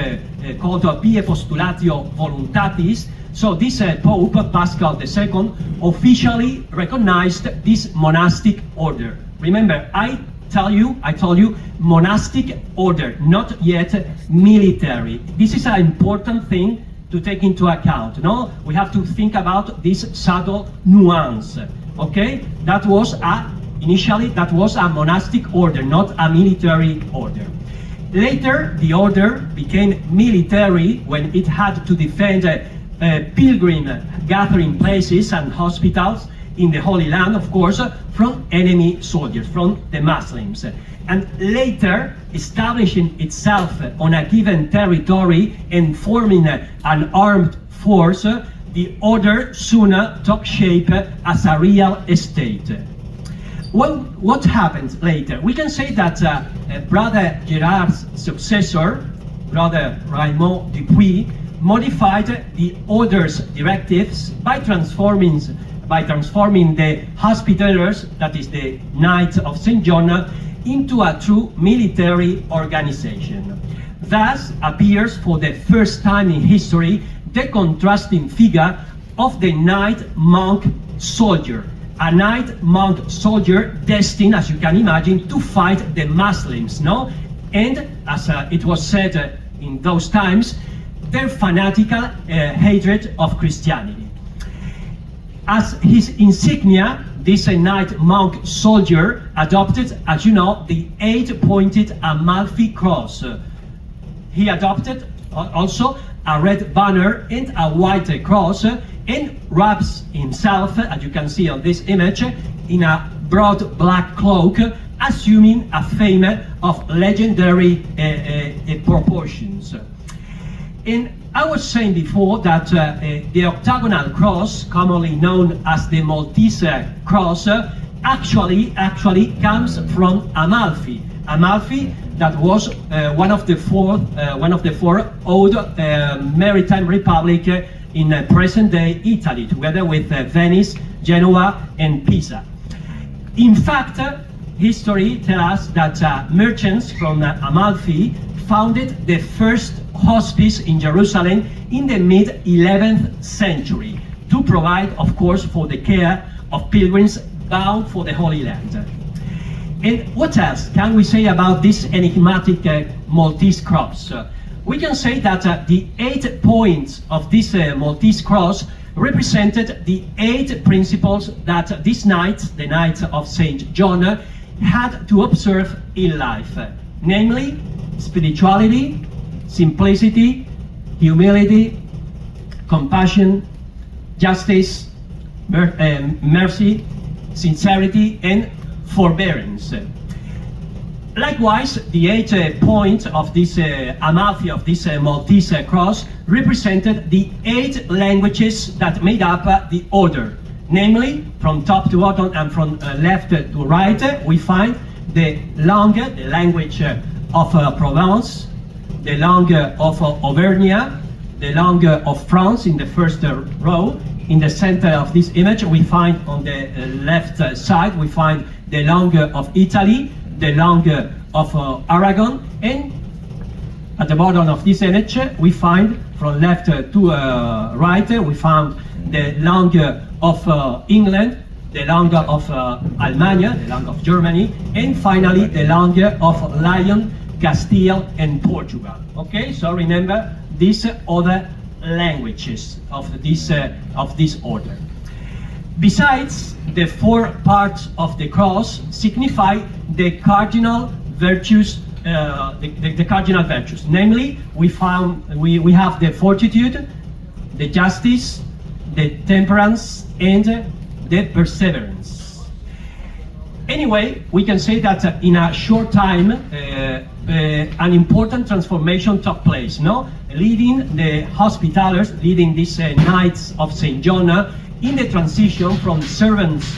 Speaker 6: called Pie Postulatio Voluntatis. So this Pope Paschal II officially recognized this monastic order. Remember, I told you monastic order, not yet military. This is an important thing to take into account. No, we have to think about this subtle nuance. Okay, initially that was a monastic order, not a military order. Later, the order became military when it had to defend pilgrim gathering places and hospitals in the Holy Land, of course, from enemy soldiers, from the Muslims. And later, establishing itself on a given territory and forming an armed force, the order soon took shape as a real state. What happened later? We can say that Brother Gérard's successor, Brother Raymond Dupuy, modified the order's directives by transforming the Hospitallers, that is the Knights of St. John, into a true military organization. Thus appears for the first time in history the contrasting figure of the knight-monk soldier. A knight-monk soldier destined, as you can imagine, to fight the Muslims, no? And as it was said in those times, their fanatical hatred of Christianity. As his insignia, this knight monk soldier adopted, as you know, the 8-pointed Amalfi cross. He adopted also a red banner and a white cross, and wraps himself, as you can see on this image, in a broad black cloak, assuming a fame of legendary proportions. And I was saying before that the octagonal cross, commonly known as the Maltese cross, actually comes from Amalfi. Amalfi, that was one of the four old maritime republic in present-day Italy, together with Venice, Genoa, and Pisa. In fact, history tells us that merchants from Amalfi founded the first hospice in Jerusalem in the mid-11th century to provide, of course, for the care of pilgrims bound for the Holy Land. And what else can we say about this enigmatic Maltese cross? We can say that the 8 points of this Maltese cross represented the 8 principles that these knights, the Knights of St. John, had to observe in life, namely spirituality, simplicity, humility, compassion, justice, mercy, sincerity, and forbearance. Likewise, the 8 points of this Amalfi, of this Maltese cross, represented the 8 languages that made up the order. Namely, from top to bottom and from left to right, we find the langue, the language of Provence, the langue of Auvergne, the langue of France in the first row. In the center of this image, we find on the left side, we find the langue of Italy, the langue of Aragon, and at the bottom of this image, we find from left to right, we found the langue of England, the langue of Almania, the langue of Germany, and finally the langue of Leon, Castile, and Portugal. Okay, so remember these other languages of this order. Besides, the 4 parts of the cross signify the cardinal virtues. The cardinal virtues. Namely, we have the fortitude, the justice, the temperance, and the perseverance. Anyway, we can say that in a short time, an important transformation took place, no? Leading the Hospitallers, leading these Knights of St. John in the transition from servants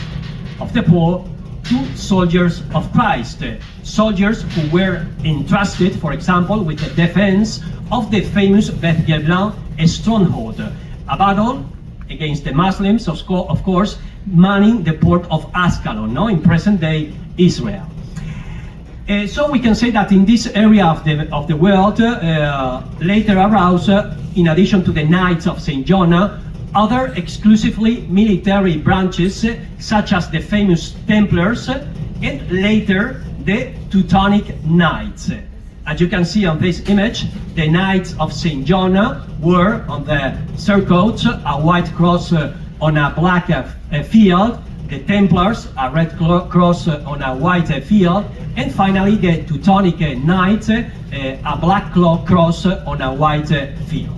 Speaker 6: of the poor to soldiers of Christ. Soldiers who were entrusted, for example, with the defense of the famous Beth Geblan stronghold, a battle against the Muslims, of course, manning the port of Ascalon, no, in present-day Israel. So we can say that in this area of the world, later arose, in addition to the Knights of St. John, other exclusively military branches, such as the famous Templars, and later the Teutonic Knights. As you can see on this image, the Knights of St. John were on the surcoats, a white cross on a black field, the Templars, a red cross on a white field, and finally the Teutonic Knights, a black cross on a white field.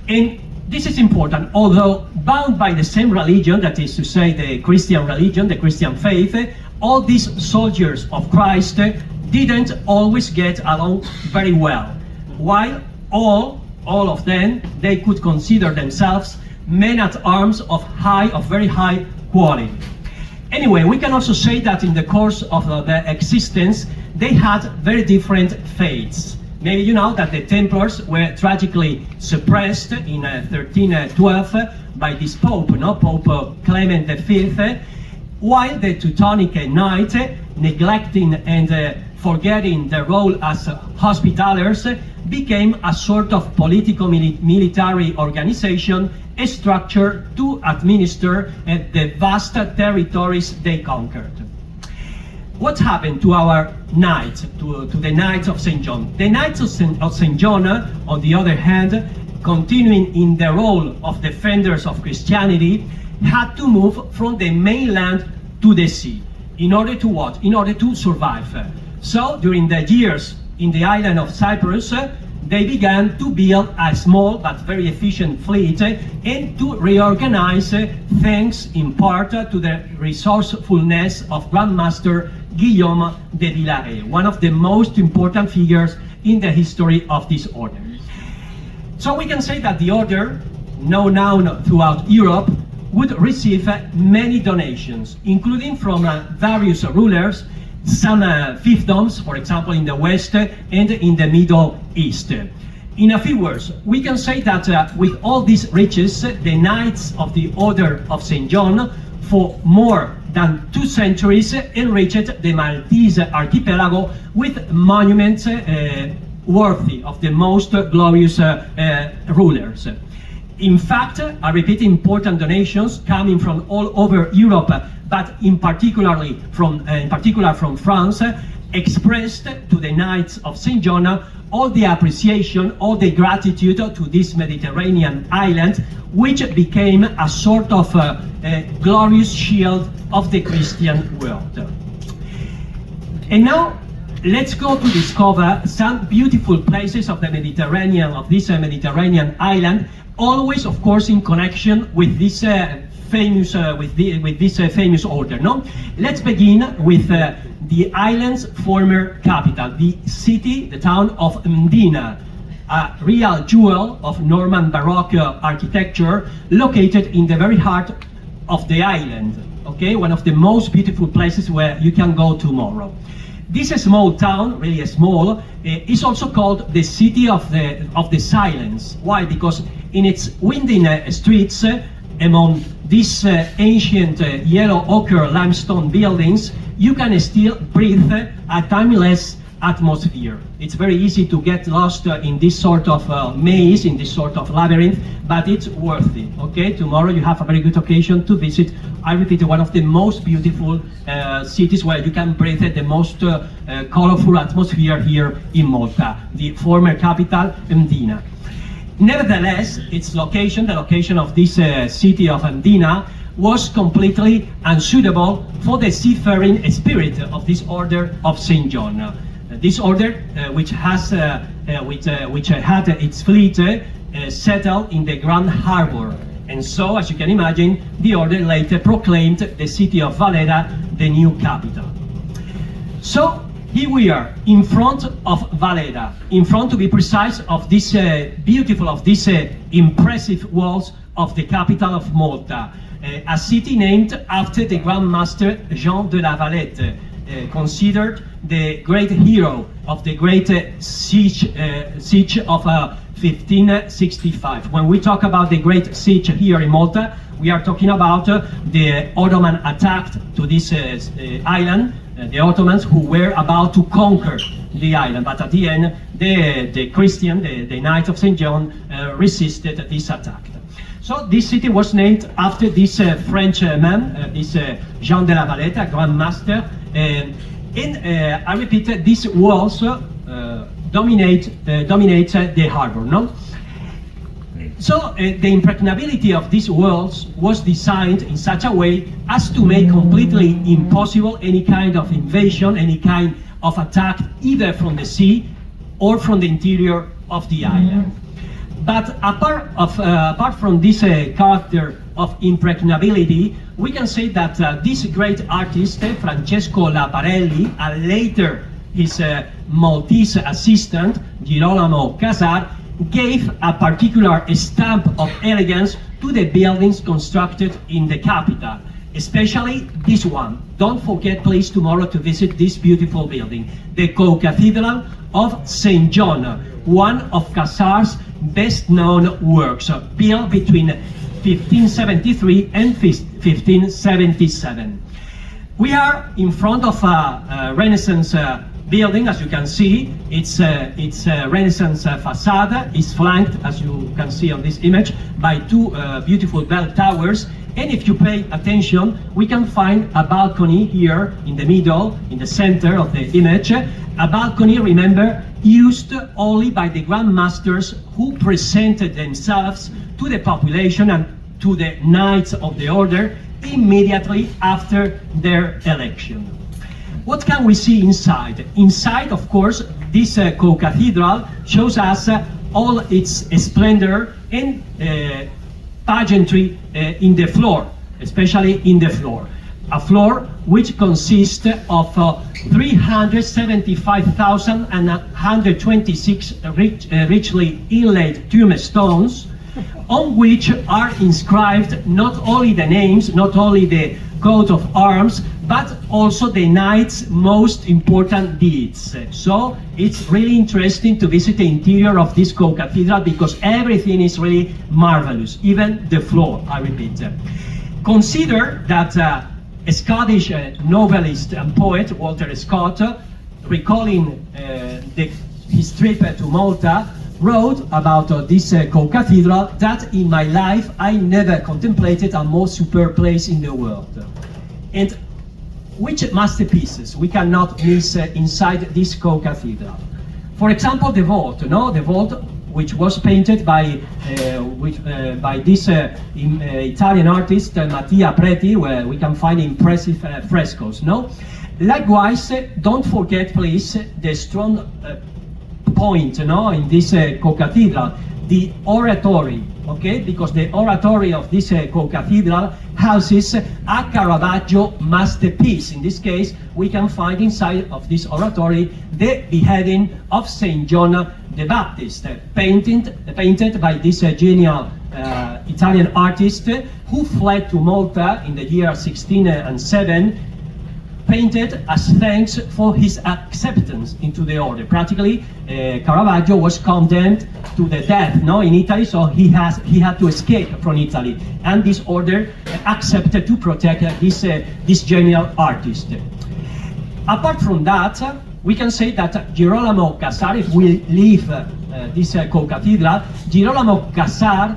Speaker 6: And this is important, although bound by the same religion, that is to say the Christian religion, the Christian faith, all these soldiers of Christ didn't always get along very well. While all of them, they could consider themselves men at arms of very high quality. Anyway, we can also say that in the course of their existence, they had very different fates. Maybe you know that the Templars were tragically suppressed in 1312 by this Pope, Pope Clement V, while the Teutonic Knights, neglecting and forgetting their role as Hospitallers, became a sort of politico-military organization structured to administer the vast territories they conquered. what happened to our knights, to the Knights of St. John? The Knights of St. John, on the other hand, continuing in the role of defenders of Christianity, had to move from the mainland to the sea. In order to what? In order to survive. So during the years in the island of Cyprus, they began to build a small but very efficient fleet and to reorganize thanks in part to the resourcefulness of Grandmaster Guillaume de Villaret, one of the most important figures in the history of this order. So we can say that the order, known now throughout Europe, would receive many donations, including from various rulers, some fiefdoms, for example, in the West and in the Middle East. In a few words, we can say that with all these riches, the Knights of the Order of St. John, for more than 2 centuries, enriched the Maltese archipelago with monuments worthy of the most glorious rulers. In fact, I repeat, important donations coming from all over Europe, but in particular from France, expressed to the Knights of St. John all the appreciation, all the gratitude to this Mediterranean island, which became a sort of glorious shield of the Christian world. And now, let's go to discover some beautiful places of the Mediterranean, of this Mediterranean island, always, of course, in connection with this famous famous order. No, let's begin with the island's former capital, the city, the town of Mdina, a real jewel of Norman Baroque architecture, located in the very heart of the island. Okay, one of the most beautiful places where you can go tomorrow. This small town, really small, is also called the City of the Silence. Why? Because in its winding streets, among these ancient yellow ochre limestone buildings, you can still breathe a timeless atmosphere. It's very easy to get lost in this sort of maze, in this sort of labyrinth, but it's worth it. Okay, tomorrow you have a very good occasion to visit, I repeat, one of the most beautiful cities where you can breathe the most colorful atmosphere here in Malta, the former capital, Mdina. Nevertheless, its location, the location of this city of Mdina, was completely unsuitable for the seafaring spirit of this order of St. John. This order, which had its fleet settled in the Grand Harbor. And so, as you can imagine, the order later proclaimed the city of Valletta the new capital. So, here we are, in front of Valletta, in front, to be precise, of this impressive walls of the capital of Malta, a city named after the Grand Master Jean de la Valette, considered the great hero of the great siege of 1565. When we talk about the great siege here in Malta, we are talking about the Ottoman attack to this island, the Ottomans who were about to conquer the island, but at the end, the Knights of St. John resisted this attack. So this city was named after this French man, this Jean de la Valette, Grand Master, and I repeat, these walls dominate the harbor, no? So the impregnability of these walls was designed in such a way as to make completely impossible any kind of invasion, any kind of attack, either from the sea or from the interior of the island. But apart from this character of impregnability, we can say that this great artist, Francesco Laparelli, and later his Maltese assistant, Girolamo Casar, gave a particular stamp of elegance to the buildings constructed in the capital, especially this one. Don't forget, please, tomorrow to visit this beautiful building, the Co-Cathedral of St. John, one of Casar's best-known works, built between 1573 and 1577. We are in front of a Renaissance building, as you can see. Its Renaissance facade is flanked, as you can see on this image, by two beautiful bell towers, And if you pay attention, we can find a balcony here in the middle, in the center of the image. A balcony, remember, used only by the Grand Masters who presented themselves to the population and to the Knights of the Order immediately after their election. What can we see inside? Inside, of course, this co-cathedral shows us all its splendor and pageantry in the floor, especially in the floor. A floor which consists of 375,126 richly inlaid tombstones, on which are inscribed not only the names, not only the coat of arms, but also the knight's most important deeds. So it's really interesting to visit the interior of this co-cathedral because everything is really marvelous, even the floor, I repeat. Consider that a Scottish novelist and poet, Walter Scott, recalling his trip to Malta, wrote about this co-cathedral that in my life I never contemplated a more superb place in the world. And which masterpieces we cannot miss inside this co-cathedral? For example, the vault, the vault which was painted by this Italian artist Mattia Preti, where we can find impressive frescoes. Likewise, don't forget, please, the strong point, in this co-cathedral, the oratory, okay? Because the oratory of this co-cathedral houses a Caravaggio masterpiece. In this case, we can find inside of this oratory the beheading of Saint John the Baptist, painted by this genial Italian artist who fled to Malta in the year 1607, painted as thanks for his acceptance into the order. Practically, Caravaggio was condemned to the death, in Italy, so he had to escape from Italy, and this order accepted to protect this genial artist. Apart from that, we can say that Girolamo Cassar, if we leave this co-cathedral, Girolamo Cassar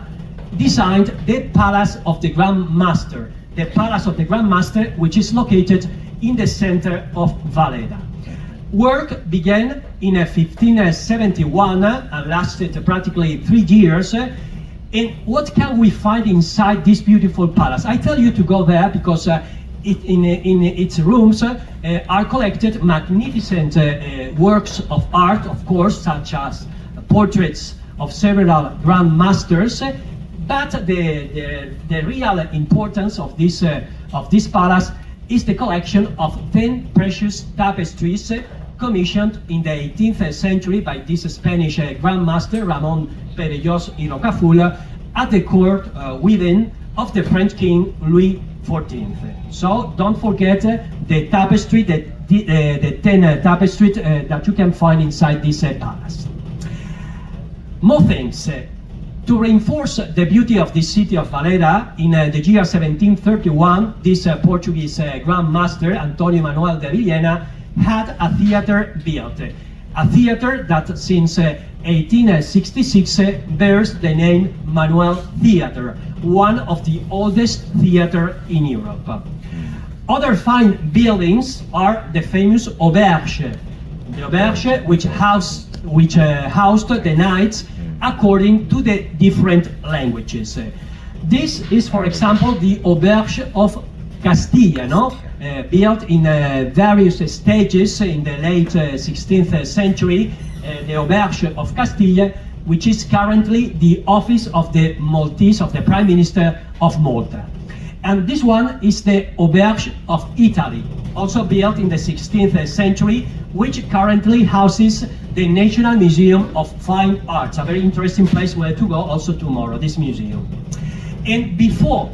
Speaker 6: designed the Palace of the Grand Master, which is located in the center of Valleda. Work began in 1571 and lasted practically 3 years. And what can we find inside this beautiful palace? I tell you to go there because in its rooms are collected magnificent works of art, of course, such as portraits of several Grand Masters. But the real importance of this palace is the collection of 10 precious tapestries commissioned in the 18th century by this Spanish Grand Master, Ramón Perellós y Rocaful, at the court wedding of the French King Louis XIV. So don't forget the tapestry, the 10 tapestries that you can find inside this palace. More things. To reinforce the beauty of this city of Valleda, in the year 1731, this Portuguese Grand Master, Antonio Manuel de Villena, had a theater built. A theater that since 1866 bears the name Manuel Theater, one of the oldest theaters in Europe. Other fine buildings are the famous auberge. The auberge which housed the knights according to the different languages. This is, for example, the auberge of Castilla, built in various stages in the late 16th century. The auberge of Castilla, which is currently the office of the Maltese, of the Prime Minister of Malta. And this one is the auberge of Italy, also built in the 16th century, which currently houses the National Museum of Fine Arts, a very interesting place where to go also tomorrow, this museum. And before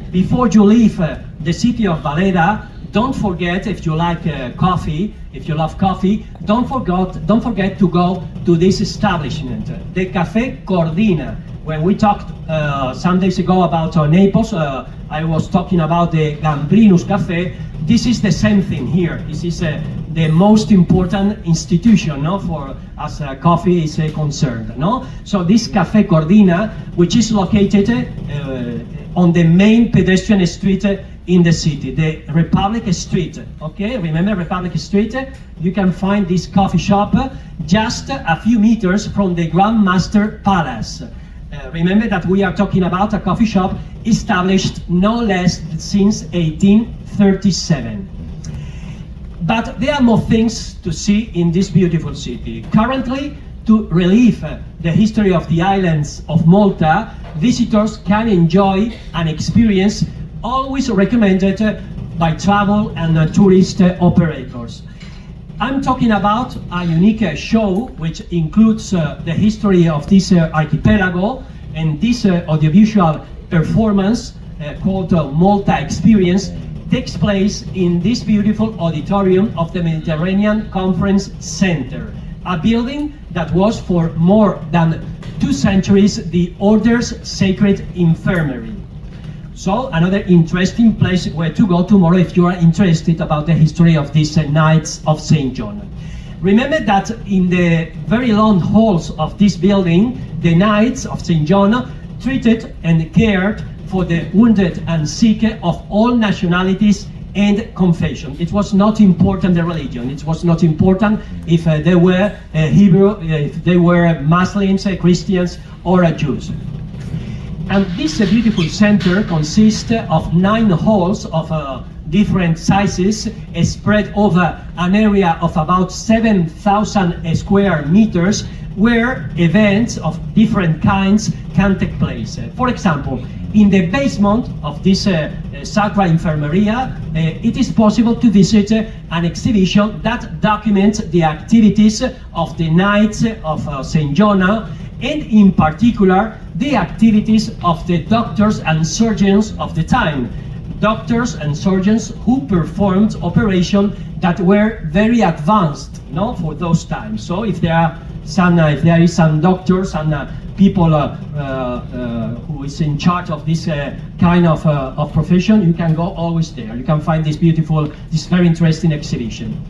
Speaker 6: you leave the city of Valleda, don't forget, if you like coffee, if you love coffee, don't forget to go to this establishment, the Café Cordina. When we talked some days ago about Naples, I was talking about the Gambrinus Café. This is the same thing here. This is the most important institution, for as coffee is concerned. So this Café Cordina, which is located on the main pedestrian street in the city, the Republic Street. Okay, remember Republic Street? You can find this coffee shop just a few meters from the Grand Master Palace. Remember that we are talking about a coffee shop established no less since 1837. But there are more things to see in this beautiful city. Currently, to relive the history of the islands of Malta, visitors can enjoy an experience always recommended by travel and tourist operators. I'm talking about a unique show which includes the history of this archipelago, and this audiovisual performance called Malta Experience takes place in this beautiful auditorium of the Mediterranean Conference Center, a building that was for more than 2 centuries the Order's sacred infirmary. So another interesting place where to go tomorrow if you are interested about the history of these Knights of St. John. Remember that in the very long halls of this building, the Knights of St. John treated and cared for the wounded and sick of all nationalities and confession. It was not important the religion. It was not important if they were Hebrew, if they were Muslims, Christians, or Jews. And this beautiful center consists of 9 halls of different sizes spread over an area of about 7,000 square meters where events of different kinds can take place. For example, in the basement of this Sacra Infermeria, it is possible to visit an exhibition that documents the activities of the Knights of St. John, and in particular the activities of the doctors and surgeons of the time. Doctors and surgeons who performed operations that were very advanced, no, for those times. So if there is some doctors and people who is in charge of this kind of profession, you can go always there. You can find this very interesting exhibition.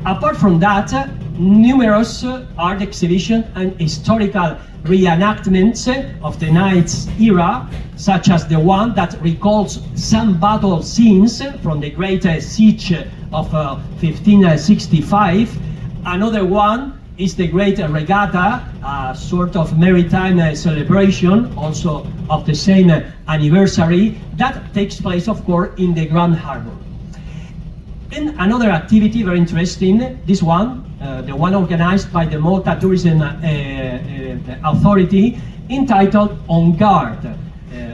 Speaker 6: Apart from that, numerous art exhibitions and historical reenactments of the Knights era, such as the one that recalls some battle scenes from the Great Siege of 1565. Another one is the Great Regatta, a sort of maritime celebration, also of the same anniversary, that takes place, of course, in the Grand Harbor. And another activity very interesting, this one, the one organized by the Malta Tourism Authority, entitled On Guard,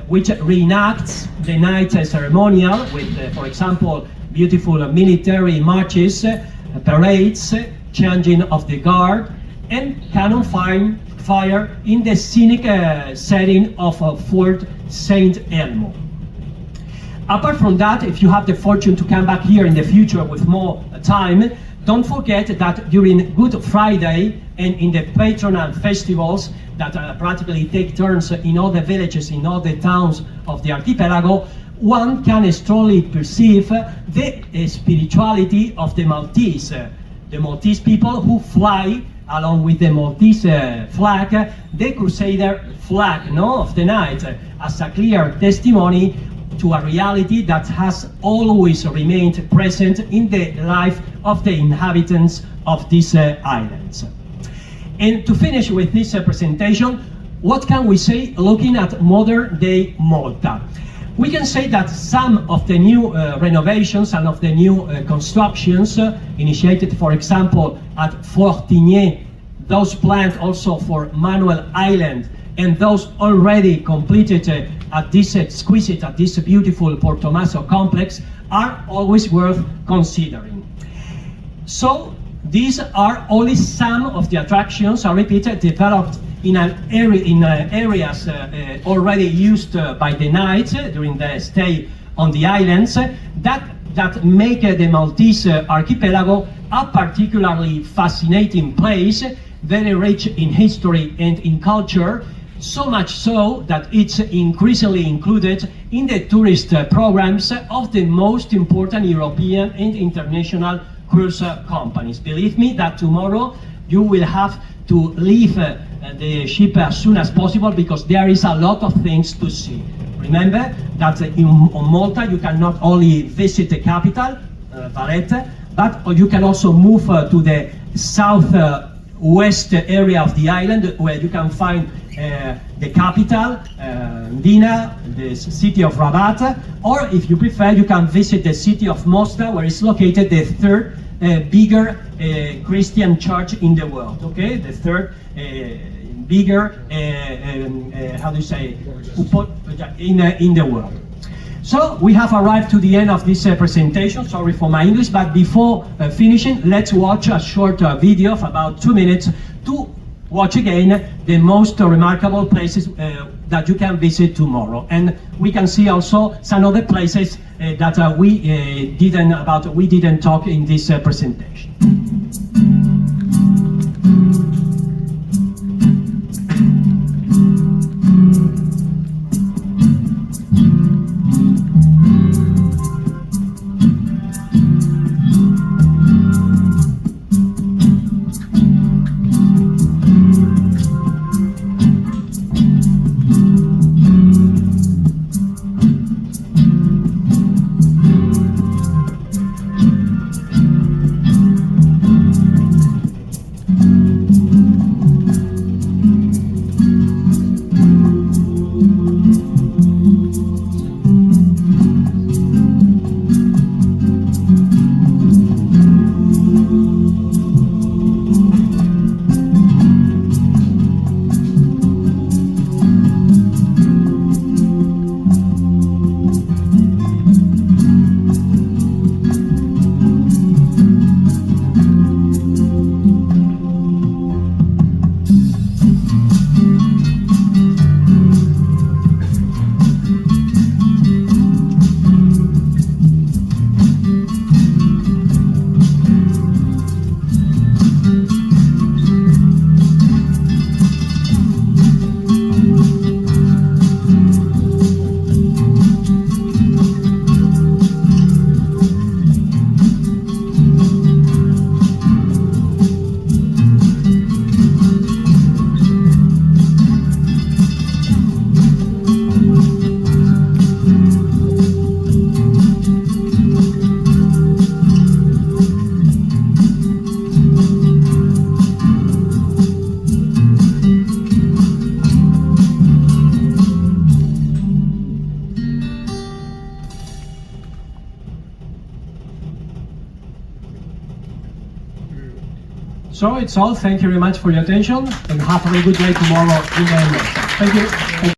Speaker 6: which reenacts the night ceremonial with, for example, beautiful military marches, parades, changing of the guard, and cannon fire in the scenic setting of Fort St. Elmo. Apart from that, if you have the fortune to come back here in the future with more time, don't forget that during Good Friday and in the patronal festivals that practically take turns in all the villages, in all the towns of the archipelago, one can strongly perceive the spirituality of the Maltese. The Maltese people who fly along with the Maltese flag, the Crusader flag, no, of the night, as a clear testimony to a reality that has always remained present in the life of the inhabitants of these islands. And to finish with this presentation, what can we say looking at modern day Malta? We can say that some of the new renovations and of the new constructions initiated, for example, at Fortigné, those planned also for Manuel Island, and those already completed at this beautiful Porto Tommaso complex, are always worth considering. So these are only some of the attractions, I repeat, developed in areas already used by the Knights during the stay on the islands, that make the Maltese archipelago a particularly fascinating place, very rich in history and in culture, so much so that it's increasingly included in the tourist programs of the most important European and international cruise companies. Believe me that tomorrow you will have to leave the ship as soon as possible because there is a lot of things to see. Remember that on Malta you can not only visit the capital, Valletta, but you can also move to the southwest area of the island, where you can find the capital, Dina, the city of Rabat, or if you prefer, you can visit the city of Mostar, where is located the third bigger Christian church in the world. Okay, the third bigger, how do you say, in the world. So we have arrived to the end of this presentation. Sorry for my English, but before finishing, let's watch a short video of about 2 minutes to watch again the most remarkable places that you can visit tomorrow. And we can see also some other places that we didn't talk in this presentation. So it's all. Thank you very much for your attention, and have a very good day tomorrow in the end. Thank you.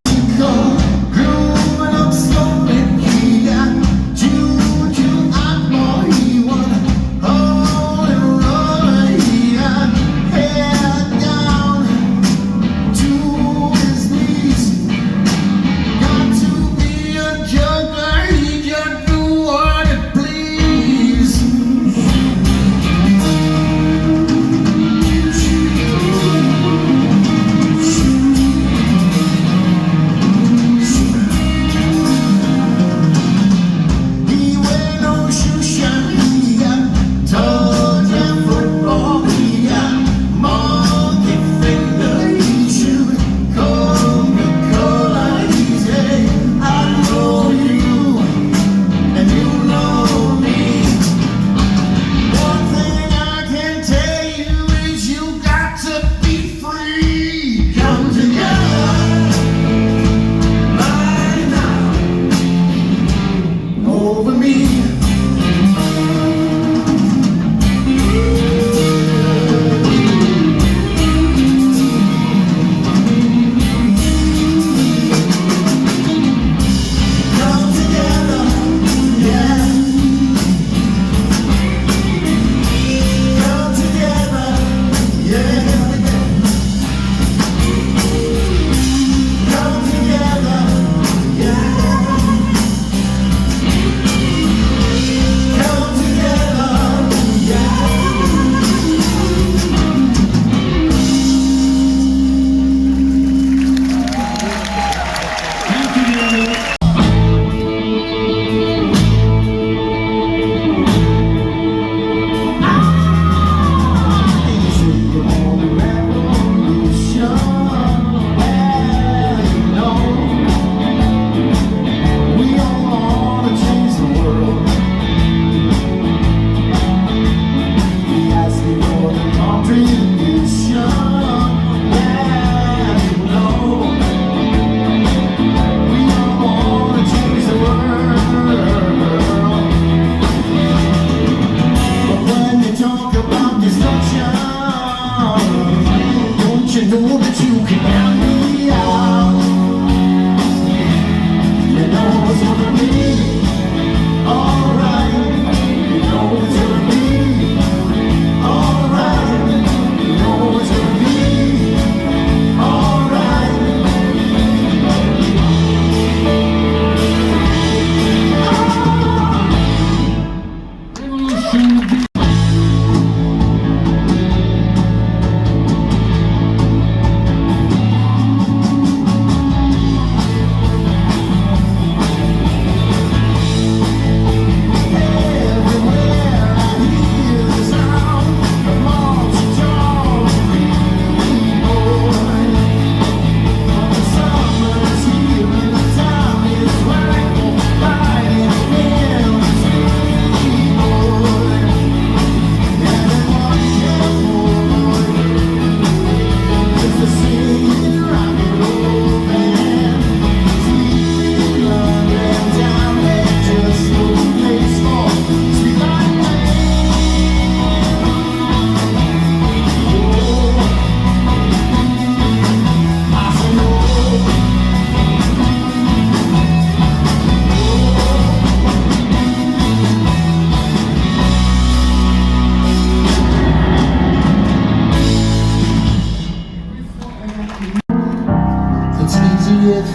Speaker 7: if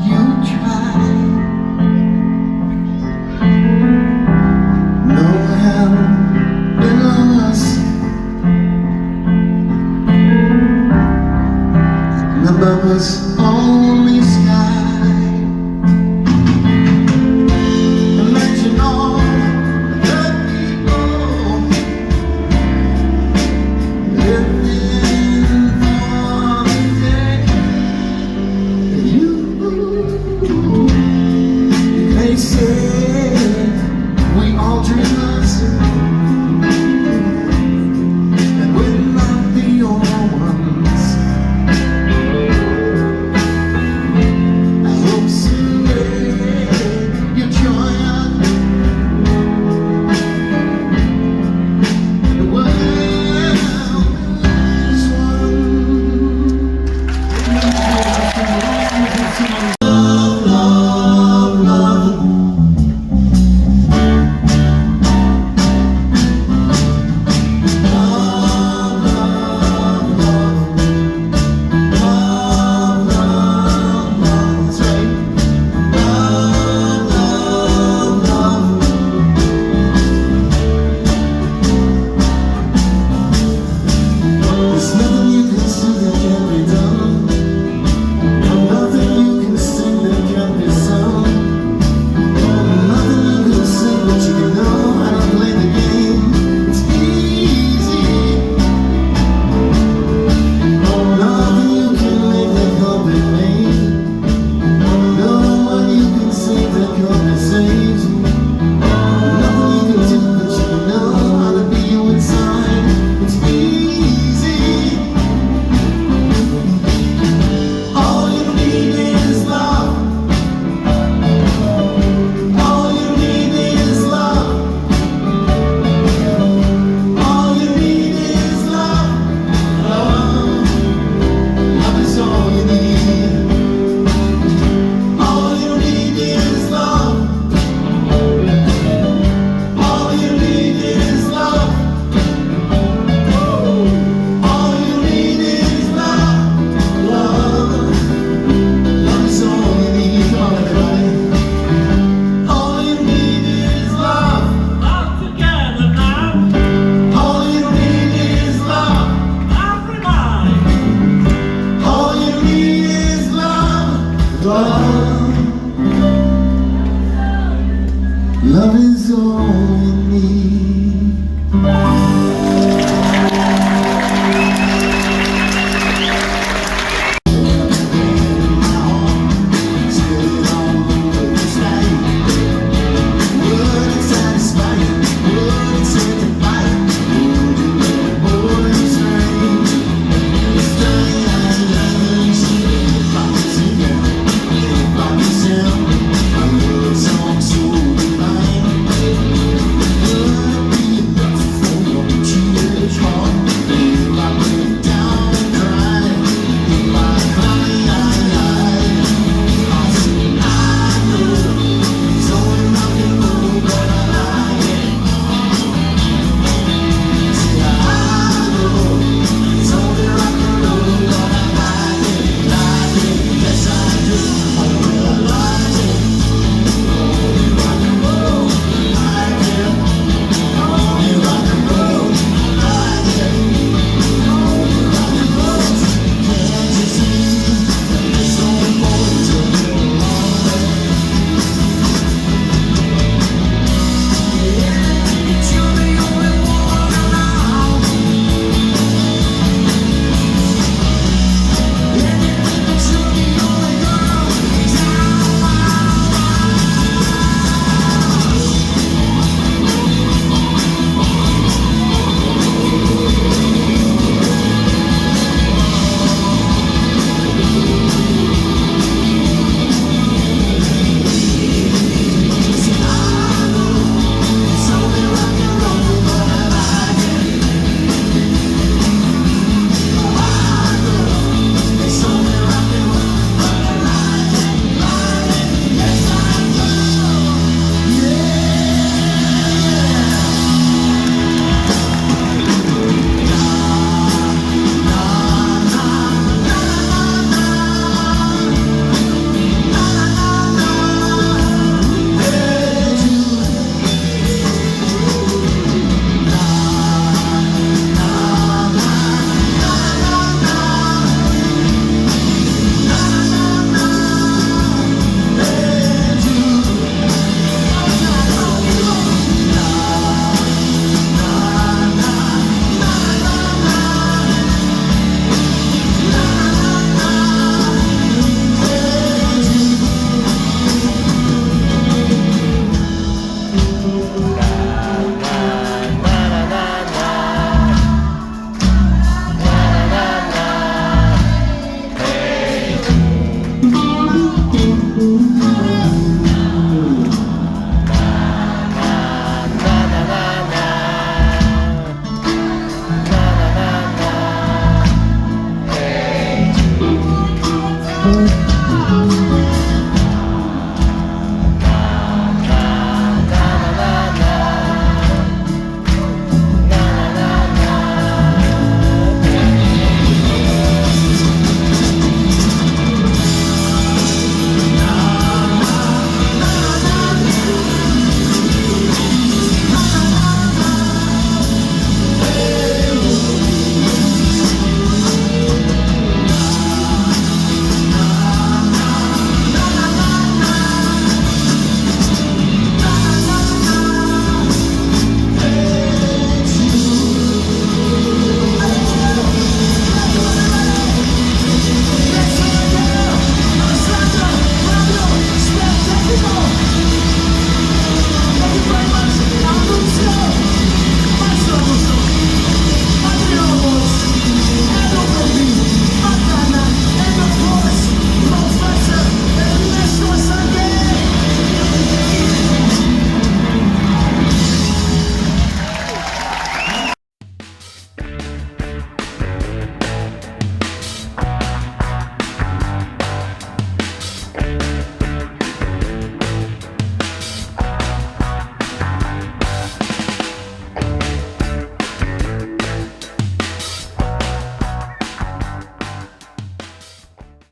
Speaker 7: you try. No heaven below us, and above us only sky. Imagine all the people living for the day that you. They say